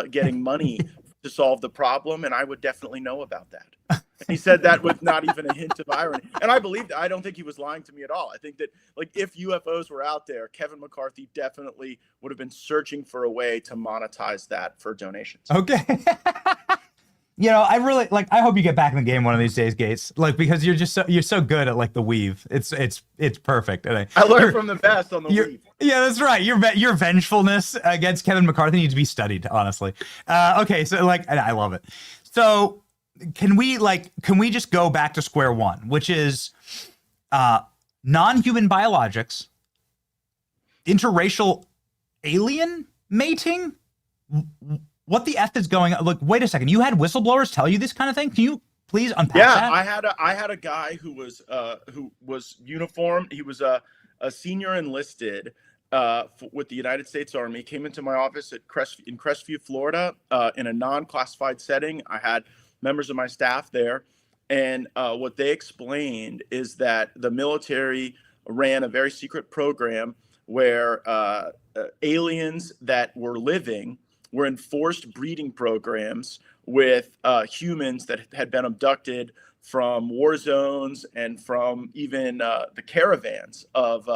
getting money to solve the problem, and I would definitely know about that." And he said that with not even a hint of irony. And I believed it. I don't think he was lying to me at all. I think that, like, if UFOs were out there, Kevin McCarthy definitely would have been searching for a way to monetize that for donations. Okay. You know, I really I hope you get back in the game one of these days, Gaetz. Like, because you're so good at like the weave. It's perfect. And I learned from the best on the weave. Yeah, that's right. Your vengefulness against Kevin McCarthy needs to be studied, honestly. Okay, so I love it. So can we just go back to square one, which is non-human biologics, interracial alien mating? What the F is going on? Look, wait a second. You had whistleblowers tell you this kind of thing? Can you please unpack that? Yeah, I had a guy who was uniformed. He was a senior enlisted with the United States Army. Came into my office in Crestview, Florida, in a non-classified setting. I had members of my staff there, and what they explained is that the military ran a very secret program where aliens that were living were in forced breeding programs with humans that had been abducted from war zones and from even the caravans of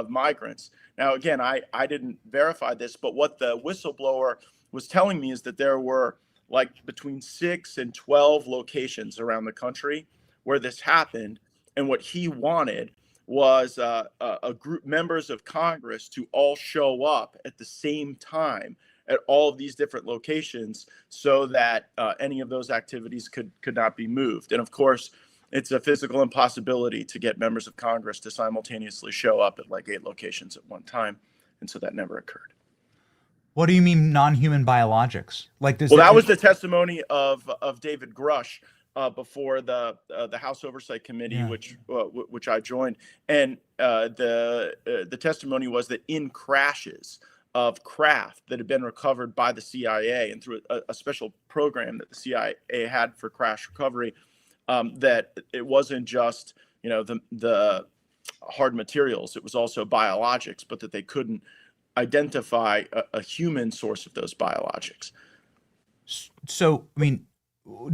migrants. Now, again, I didn't verify this, but what the whistleblower was telling me is that there were like between 6 and 12 locations around the country where this happened. And what he wanted was a group, members of Congress, to all show up at the same time at all of these different locations so that any of those activities could not be moved. And of course, it's a physical impossibility to get members of Congress to simultaneously show up at like 8 locations at one time. And so that never occurred. What do you mean non-human biologics? Like this? Well, that was the testimony of David Grush before the House Oversight Committee, which I joined, and the testimony was that in crashes of craft that had been recovered by the CIA and through a special program that the CIA had for crash recovery, that it wasn't just the hard materials, it was also biologics, but that they couldn't identify a human source of those biologics. So, I mean,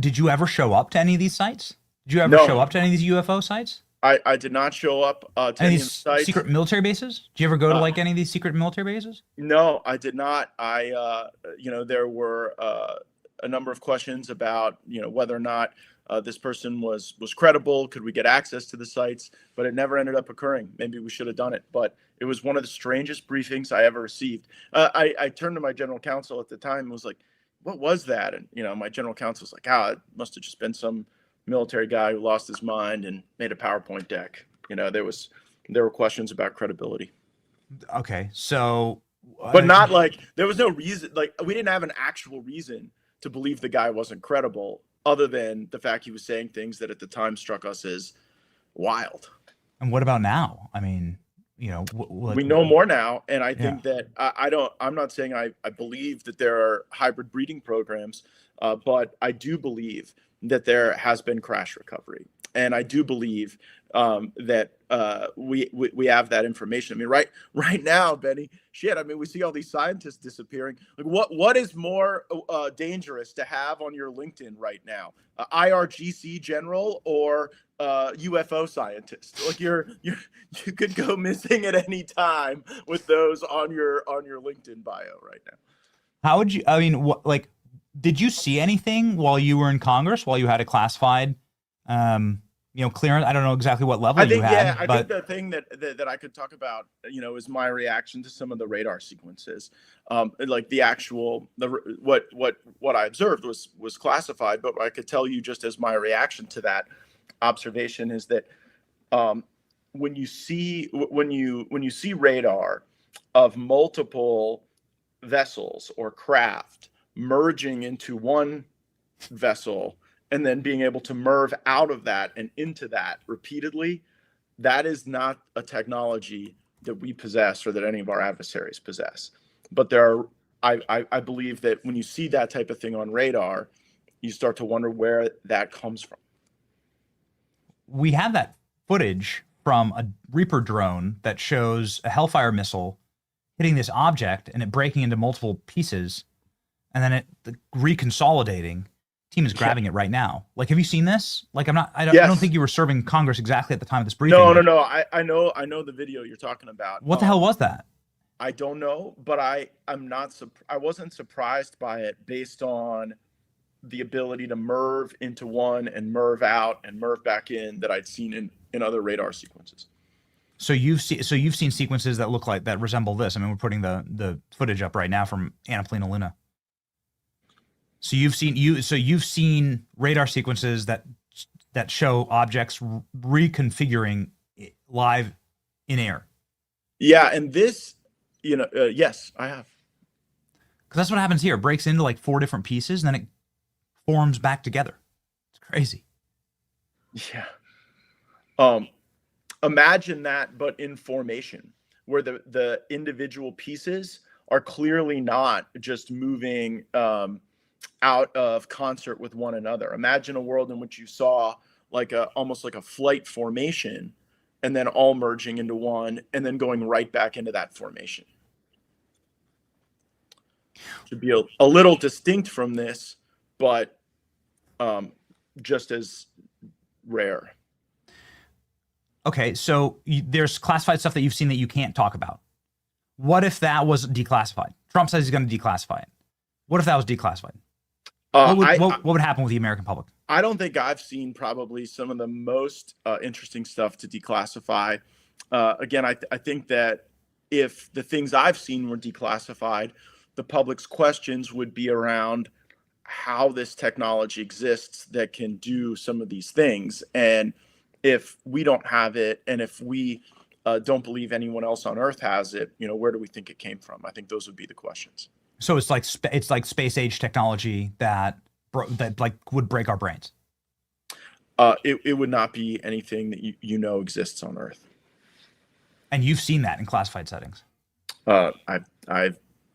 did you ever show up to any of these sites? Did you ever show up to any of these UFO sites? I did not show up to any of these sites. Secret military bases? Did you ever go to like any of these secret military bases? No, I did not. There were a number of questions about, whether or not this person was credible. Could we get access to the sites? But it never ended up occurring. Maybe we should have done it. But it was one of the strangest briefings I ever received. I turned to my general counsel at the time and was like, what was that? And, my general counsel was like, it must have just been some military guy who lost his mind and made a PowerPoint deck. There were questions about credibility. Okay. So, but not like, there was no reason, like we didn't have an actual reason to believe the guy wasn't credible, other than the fact he was saying things that at the time struck us as wild. And what about now? I mean, we know more now. And I think that I'm not saying I believe that there are hybrid breeding programs, but I do believe that there has been crash recovery. And I do believe that we have that information. I mean, right now, Benny, we see all these scientists disappearing. Like, what is more dangerous to have on your LinkedIn right now? IRGC general or UFO scientist? Like you could go missing at any time with those on your LinkedIn bio right now. How would you? I mean, did you see anything while you were in Congress, while you had a classified, clearance? I don't know exactly what level you had. I think the thing that I could talk about, is my reaction to some of the radar sequences. Like what I observed was classified, but I could tell you just as my reaction to that observation is that when you see radar of multiple vessels or craft merging into one vessel and then being able to merge out of that and into that repeatedly, that is not a technology that we possess or that any of our adversaries possess. But I believe that when you see that type of thing on radar, you start to wonder where that comes from. We have that footage from a Reaper drone that shows a Hellfire missile hitting this object and it breaking into multiple pieces, and then it reconsolidating. Team is grabbing it right now. Like, have you seen this? Like, I don't think you were serving Congress exactly at the time of this briefing. No. I know the video you're talking about. What the hell was that? I don't know, but I wasn't surprised by it based on the ability to merge into one and merge out and merge back in that I'd seen in other radar sequences. So you've seen sequences that look like that resemble this. I mean, we're putting the footage up right now from Anapolina Luna. So you've seen radar sequences that show objects reconfiguring live in air. Yeah, and this, yes, I have. Because that's what happens here. It breaks into like 4 different pieces, and then it forms back together. It's crazy. Yeah. Imagine that, but in formation, where the individual pieces are clearly not just moving out of concert with one another. Imagine a world in which you saw almost like a flight formation and then all merging into one and then going right back into that formation. To be a little distinct from this, but just as rare. Okay, so there's classified stuff that you've seen that you can't talk about. What if that was declassified? Trump says he's going to declassify it. What if that was declassified? What would happen with the American public? I don't think I've seen probably some of the most interesting stuff to declassify. Again, I think that if the things I've seen were declassified, the public's questions would be around how this technology exists that can do some of these things. And if we don't have it, and if we don't believe anyone else on Earth has it, where do we think it came from? I think those would be the questions. So it's like space age technology that would break our brains. It would not be anything that exists on Earth. And you've seen that in classified settings.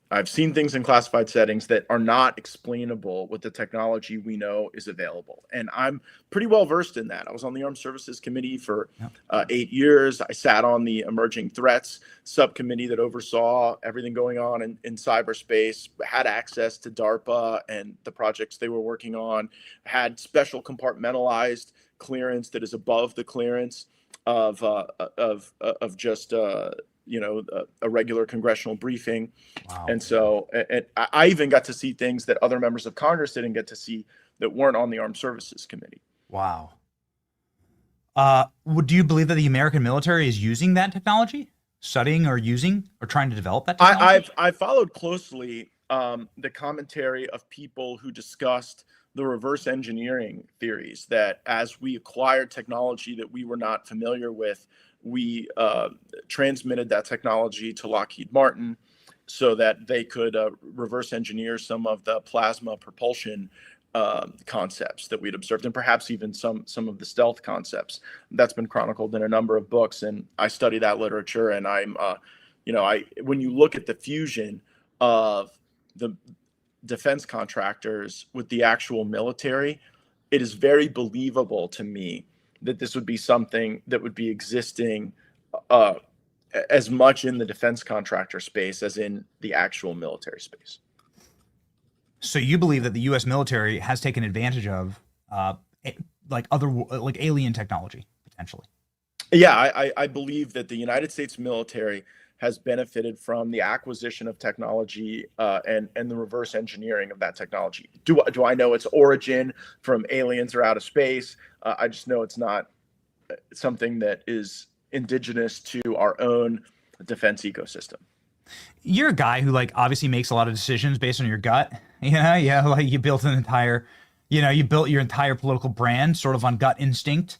I've seen things in classified settings that are not explainable with the technology we know is available. And I'm pretty well versed in that. I was on the Armed Services Committee for 8 years. I sat on the Emerging Threats Subcommittee that oversaw everything going on in cyberspace, had access to DARPA and the projects they were working on, had special compartmentalized clearance that is above the clearance of just a regular congressional briefing. Wow. And so I even got to see things that other members of Congress didn't get to see that weren't on the Armed Services Committee. Wow. Do you believe that the American military is using that technology, studying or using or trying to develop that technology? I followed closely the commentary of people who discussed the reverse engineering theories that as we acquired technology that we were not familiar with, we transmitted that technology to Lockheed Martin so that they could reverse engineer some of the plasma propulsion concepts that we'd observed, and perhaps even some of the stealth concepts. That's been chronicled in a number of books, and I study that literature. And I'm, when you look at the fusion of the defense contractors with the actual military, it is very believable to me that this would be something that would be existing as much in the defense contractor space as in the actual military space. So you believe that the U.S. military has taken advantage of alien technology potentially? Yeah, I believe that the United States military has benefited from the acquisition of technology and the reverse engineering of that technology. Do I know its origin from aliens or out of space? I just know it's not something that is indigenous to our own defense ecosystem. You're a guy who obviously makes a lot of decisions based on your gut. Yeah, you built your entire political brand sort of on gut instinct.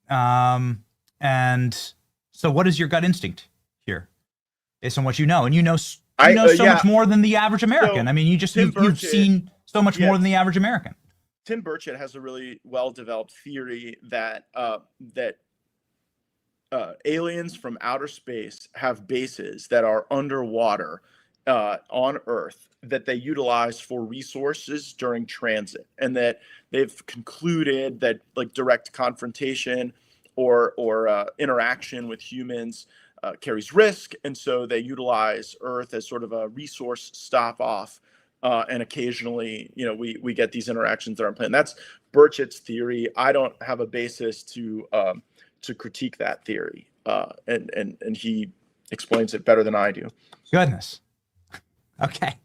And so what is your gut instinct here? Based on what you know, and you know so much more than the average American. So, you've seen so much more than the average American. Tim Burchett has a really well-developed theory that aliens from outer space have bases that are underwater on Earth that they utilize for resources during transit, and that they've concluded that direct confrontation or interaction with humans carries risk, and so they utilize Earth as sort of a resource stop off, and occasionally, we get these interactions that aren't planned. That's Burchett's theory. I don't have a basis to critique that theory, and he explains it better than I do. Goodness. Okay,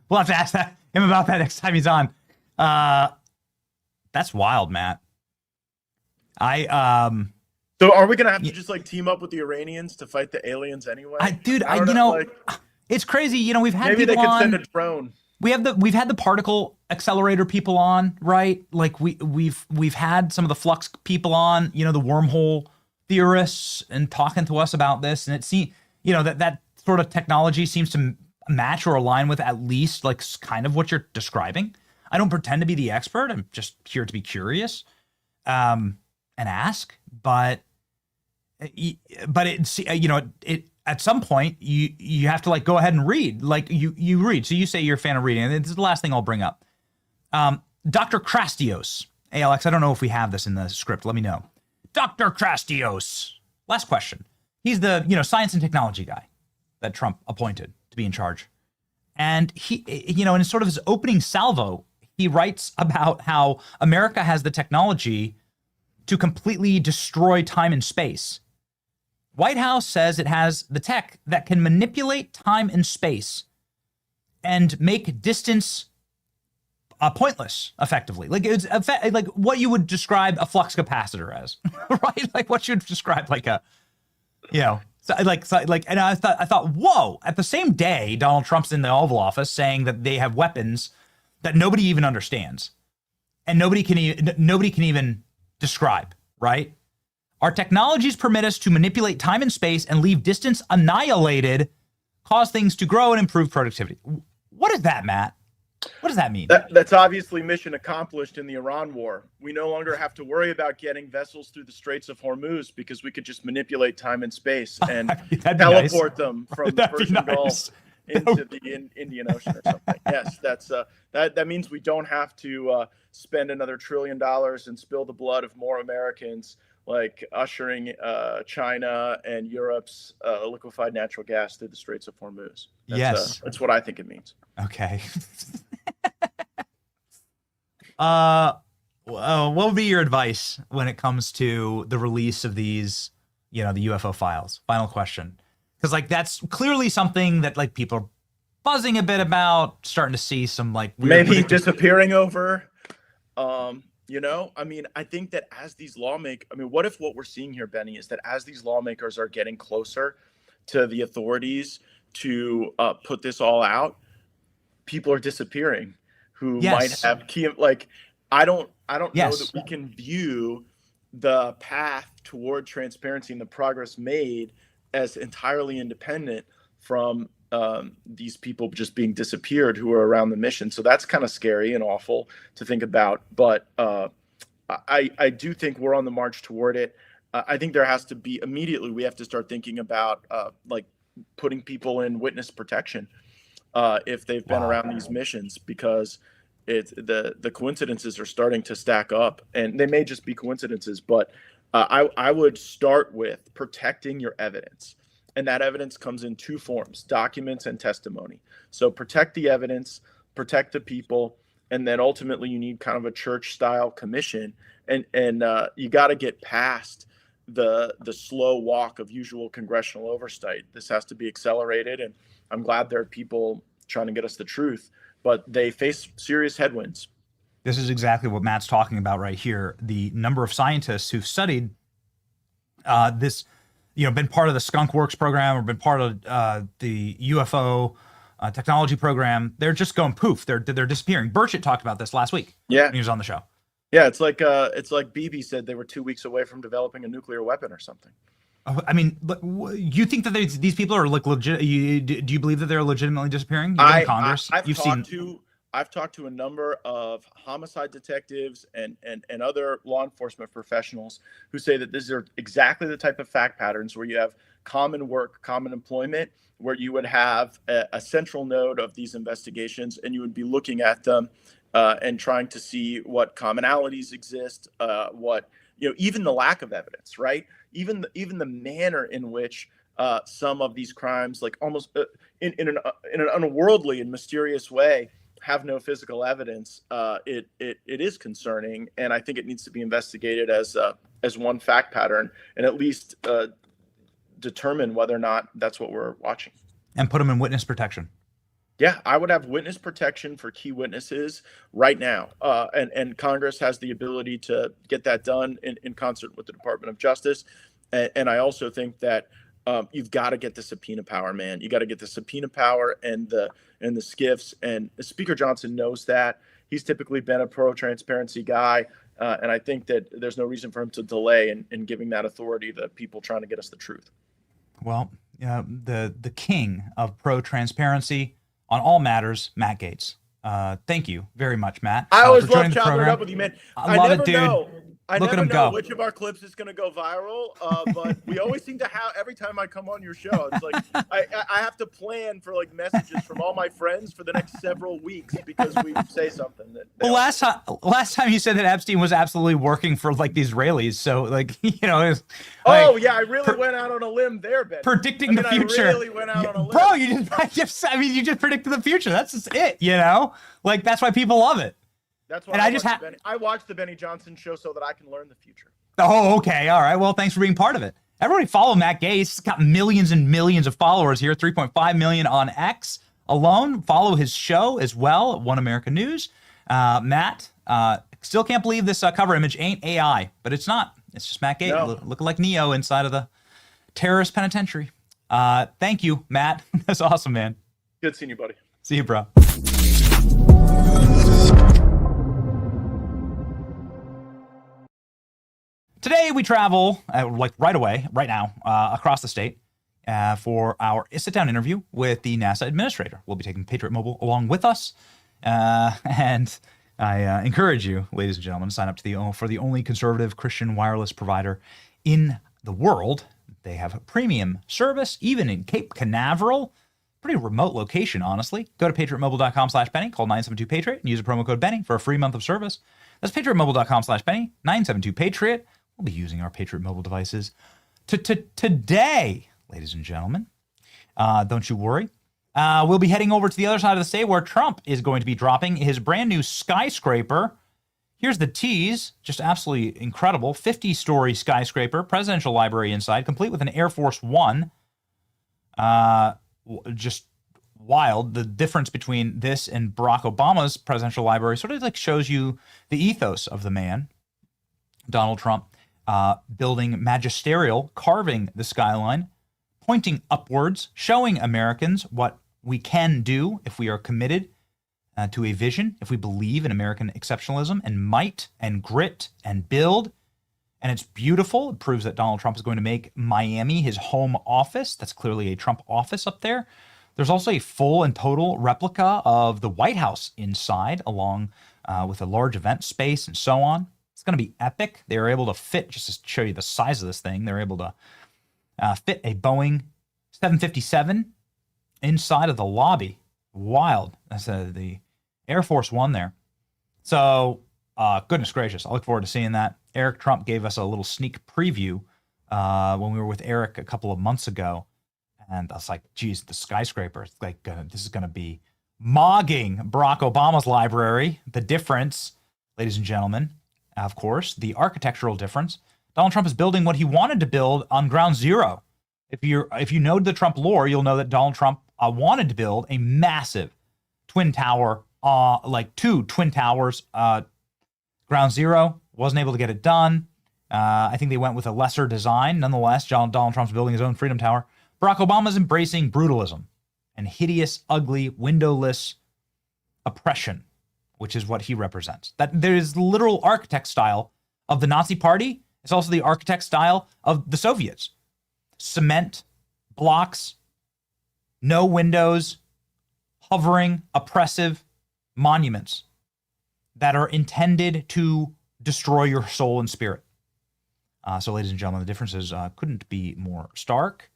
we'll have to ask him about that next time he's on. That's wild, Matt. So are we gonna have to just team up with the Iranians to fight the aliens anyway? It's crazy. We've had maybe people they could on, send a drone. We've had the particle accelerator people on, right? We've had some of the flux people on, the wormhole theorists, and talking to us about this, and it seems that sort of technology seems to match or align with at least kind of what you're describing. I don't pretend to be the expert. I'm just here to be curious. And ask, but it's it at some point you have to go ahead and read. You read. So you say you're a fan of reading, and this is the last thing I'll bring up. Dr. Krastios. Hey Alex, I don't know if we have this in the script. Let me know. Dr. Krastios. Last question. He's the science and technology guy that Trump appointed to be in charge, and he in sort of his opening salvo, he writes about how America has the technology to completely destroy time and space. White House says it has the tech that can manipulate time and space. and make distance pointless, effectively. Like it's like what you would describe a flux capacitor as, right? Like what you would describe like a, you know, and I thought, whoa! At the same day, Donald Trump's in the Oval Office saying that they have weapons that nobody even understands, and nobody can even describe, right? Our technologies permit us to manipulate time and space and leave distance annihilated, cause things to grow and improve productivity. What is that, Matt? What does that mean? That's obviously mission accomplished in the Iran war. We no longer have to worry about getting vessels through the Straits of Hormuz because we could just manipulate time and space and teleport them from the Persian Gulf into the Indian Ocean or something. Yes, that means we don't have to spend another $1 trillion and spill the blood of more Americans, like ushering China and Europe's liquefied natural gas through the Straits of Hormuz. That's what I think it means. Okay. What would be your advice when it comes to the release of these, the UFO files? Final question. Because like that's clearly something that like people are buzzing a bit about, starting to see some like weird maybe disappearing over. I think that as these what if what we're seeing here, Benny, is that as these lawmakers are getting closer to the authorities to put this all out, people are disappearing who might have key, like, I don't know that we can view the path toward transparency and the progress made as entirely independent from these people just being disappeared who are around the mission. So that's kind of scary and awful to think about. But I do think we're on the march toward it. I think there has to be immediately, we have to start thinking about like putting people in witness protection if they've been around these missions, because the coincidences are starting to stack up, and they may just be coincidences, but I would start with protecting your evidence. And that evidence comes in two forms: documents and testimony. So protect the evidence, protect the people, and then ultimately you need kind of a church-style commission. And you got to get past the slow walk of usual congressional oversight. This has to be accelerated, and I'm glad there are people trying to get us the truth, but they face serious headwinds. This is exactly what Matt's talking about right here. The number of scientists who've studied this, been part of the Skunk Works program or been part of the UFO technology program, they're just going poof. They're disappearing. Burchett talked about this last week. Yeah, when he was on the show. Yeah, it's like Bibi said they were 2 weeks away from developing a nuclear weapon or something. I mean, you think that these people are like legit? Do you believe that they're legitimately disappearing? You've been in Congress. I've talked to a number of homicide detectives and other law enforcement professionals who say that these are exactly the type of fact patterns where you have common work, common employment, where you would have a central node of these investigations, and you would be looking at them and trying to see what commonalities exist, even the lack of evidence, right? Even the manner in which some of these crimes, like almost in an unworldly and mysterious way, have no physical evidence. It is concerning, and I think it needs to be investigated as one fact pattern, and at least determine whether or not that's what we're watching. And put them in witness protection. Yeah, I would have witness protection for key witnesses right now. And Congress has the ability to get that done in concert with the Department of Justice. And I also think that you've got to get the subpoena power, man. You got to get the subpoena power and the skiffs. And Speaker Johnson knows that. He's typically been a pro-transparency guy. And I think that there's no reason for him to delay in giving that authority to people trying to get us the truth. Well, the king of pro-transparency on all matters, Matt Gaetz. Thank you very much, Matt. I always love chopping it up with you, man. I love it, dude. I never know which of our clips is going to go viral, but we always seem to have, every time I come on your show, it's like I have to plan for like messages from all my friends for the next several weeks because we say something that. Well, last time you said that Epstein was absolutely working for like the Israelis, so like it was, I really went out on a limb there, Ben. Predicting the future. I really went out on a limb, bro. You just predicted the future. That's just it, Like that's why people love it. That's why I watched the Benny Johnson show so that I can learn the future. Oh, okay. All right. Well, thanks for being part of it. Everybody follow Matt Gaetz. He's got millions and millions of followers here, 3.5 million on X. alone. Follow his show as well at One America News. Matt, still can't believe this cover image ain't AI, but it's not. It's just Matt Gaetz looking like Neo inside of the terrorist penitentiary. Thank you, Matt. That's awesome, man. Good seeing you, buddy. See you, bro. Today we travel, right now, across the state for our sit-down interview with the NASA administrator. We'll be taking Patriot Mobile along with us, and I encourage you, ladies and gentlemen, to sign up for the only conservative Christian wireless provider in the world. They have a premium service, even in Cape Canaveral. Pretty remote location, honestly. Go to patriotmobile.com/Benny, call 972-PATRIOT, and use the promo code Benny for a free month of service. That's patriotmobile.com/Benny, 972-PATRIOT. We'll be using our Patriot Mobile devices today, ladies and gentlemen. Don't you worry. We'll be heading over to the other side of the state where Trump is going to be dropping his brand new skyscraper. Here's the tease. Just absolutely incredible. 50-story skyscraper, presidential library inside, complete with an Air Force One. Just wild. The difference between this and Barack Obama's presidential library sort of like shows you the ethos of the man, Donald Trump, building magisterial, carving the skyline, pointing upwards, showing Americans what we can do if we are committed to a vision, if we believe in American exceptionalism and might and grit and build. And it's beautiful. It proves that Donald Trump is going to make Miami his home office. That's clearly a Trump office up there. There's also a full and total replica of the White House inside, along with a large event space and so on. It's going to be epic. They were able to fit, just to show you the size of this thing, they're able to fit a Boeing 757 inside of the lobby. Wild. That's the Air Force One there. So, goodness gracious, I look forward to seeing that. Eric Trump gave us a little sneak preview when we were with Eric a couple of months ago. And I was like, geez, the skyscraper, it's like, this is going to be mogging Barack Obama's library. The difference, ladies and gentlemen, of course, the architectural difference. Donald Trump is building what he wanted to build on ground zero. If you know the Trump lore, you'll know that Donald Trump wanted to build a massive twin tower, like two twin towers. Ground zero wasn't able to get it done. I think they went with a lesser design. Nonetheless, Donald Trump's building his own Freedom Tower. Barack Obama's embracing brutalism and hideous, ugly, windowless oppression, which is what he represents. That there is literal architect style of the Nazi Party. It's also the architect style of the Soviets. Cement blocks, no windows, hovering, oppressive monuments that are intended to destroy your soul and spirit. So, ladies and gentlemen, the differences couldn't be more stark.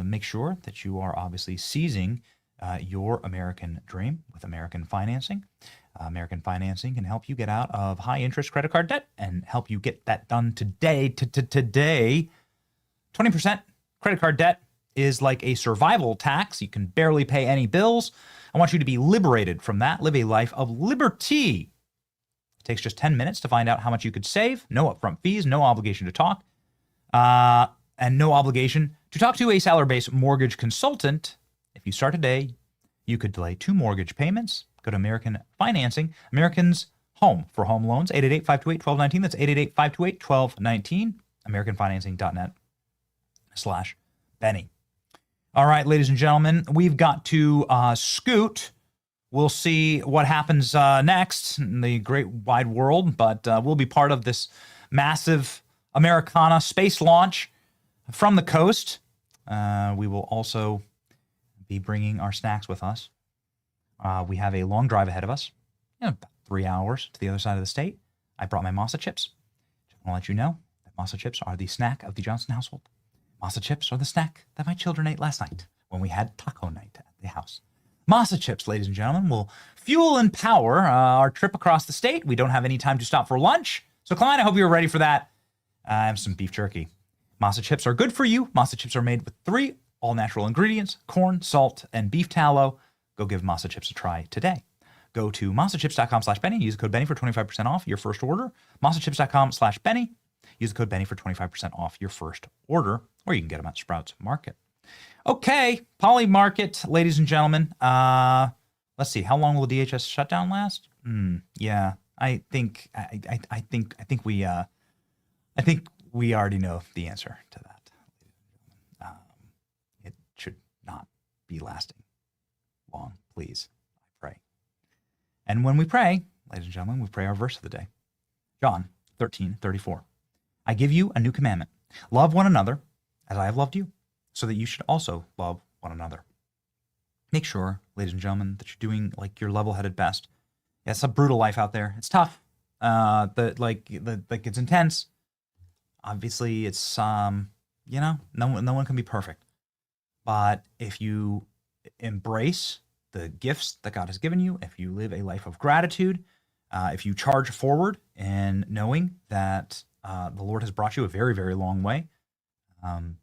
Make sure that you are obviously seizing your American dream with American financing. American financing can help you get out of high-interest credit card debt and help you get that done today. Today, 20% credit card debt is like a survival tax. You can barely pay any bills. I want you to be liberated from that. Live a life of liberty. It takes just 10 minutes to find out how much you could save. No upfront fees, no obligation to talk, and no obligation to talk to a salary-based mortgage consultant. If you start today, you could delay 2 mortgage payments. Go to American Financing, Americans Home for home loans, 888-528-1219. That's 888-528-1219, AmericanFinancing.net/Benny. All right, ladies and gentlemen, we've got to scoot. We'll see what happens next in the great wide world, but we'll be part of this massive Americana space launch from the coast. We will also be bringing our snacks with us. We have a long drive ahead of us, about 3 hours to the other side of the state. I brought my masa chips. Just want to let you know that masa chips are the snack of the Johnson household. Masa chips are the snack that my children ate last night when we had taco night at the house. Masa chips, ladies and gentlemen, will fuel and power our trip across the state. We don't have any time to stop for lunch. So, Klein, I hope you're ready for that. I have some beef jerky. Masa chips are good for you. Masa chips are made with 3 all-natural ingredients: corn, salt, and beef tallow. Go give masa chips a try today. Go to masachips.com/Benny. Use the code Benny for 25% off your first order. Masachips.com/Benny. Use the code Benny for 25% off your first order, or you can get them at Sprouts Market. Okay, Poly Market, ladies and gentlemen. Let's see. How long will the DHS shutdown last? Yeah, I think we already know the answer to that. It should not be lasting long, please. I pray. And when we pray, ladies and gentlemen, we pray our verse of the day. John 13:34. I give you a new commandment. Love one another as I have loved you, so that you should also love one another. Make sure, ladies and gentlemen, that you're doing like your level-headed best. Yeah, it's a brutal life out there. It's tough. It's intense. Obviously, it's no one can be perfect. But if you embrace the gifts that God has given you, if you live a life of gratitude, if you charge forward in knowing that the Lord has brought you a very, very long way, and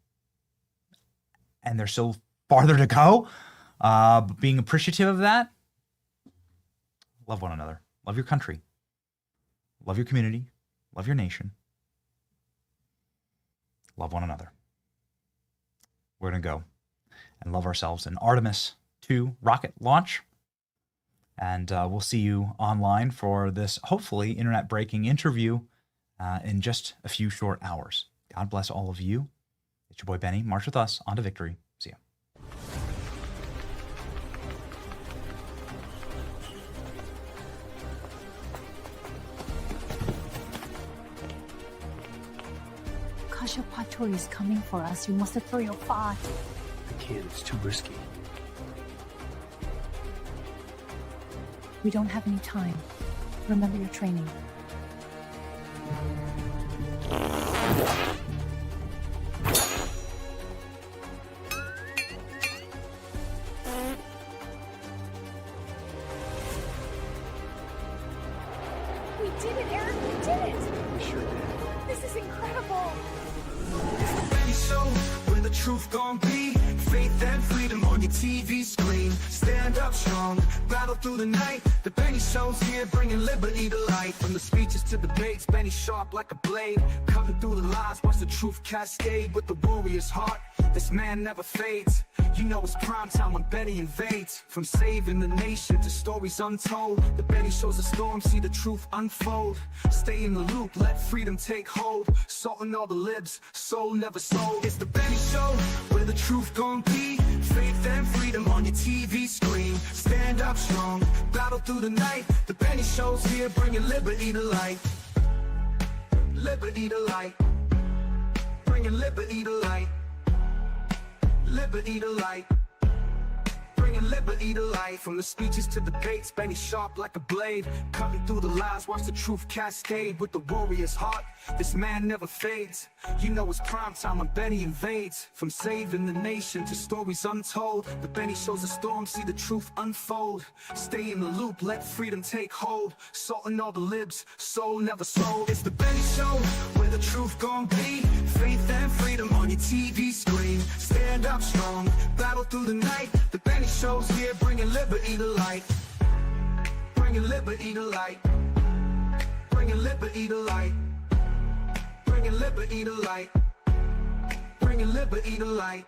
there's still farther to go, being appreciative of that, love one another, love your country, love your community, love your nation, love one another. We're going to go and love ourselves in Artemis 2 rocket launch. And we'll see you online for this, hopefully, internet-breaking interview in just a few short hours. God bless all of you. It's your boy Benny. March with us on to victory. See ya. Kasha Patori is coming for us. You must throw your part. I can't. It's too risky. We don't have any time. Remember your training. We did it, Eric. We did it. We sure did. This is incredible. Show where the truth gon' be. Faith and freedom on your TV screen. Stand up strong, battle through the night. The Benny Show's here, bringing liberty to light. From the speeches to debates, Benny sharp like a blade. Cutting through the lies, watch the truth cascade. With the warrior's heart, this man never fades. You know it's prime time when Benny invades. From saving the nation to stories untold, the Benny Show's a storm, see the truth unfold. Stay in the loop, let freedom take hold. Salt in all the libs, soul never sold. It's the Benny Show, where the truth gon' be. Faith and freedom on your TV screen. Stand up strong, battle through the night. The Benny Show's here, bringing liberty to light. Liberty to light. Bringing liberty to light. Liberty to light. Bringing liberty to life. From the speeches to debates, Benny sharp like a blade. Cutting through the lies, watch the truth cascade. With the warrior's heart, this man never fades. You know it's prime time when Benny invades. From saving the nation to stories untold, the Benny Show's a storm, see the truth unfold. Stay in the loop, let freedom take hold. Salt in all the libs, soul never sold. It's the Benny Show, where the truth gon' be. Faith and freedom on your TV screen. Stand up strong, battle through the night. The Benny Show's here, bringing liberty to light. Bringing liberty to light. Bringing liberty to light. Bringing liberty to light. Bringing liberty to light.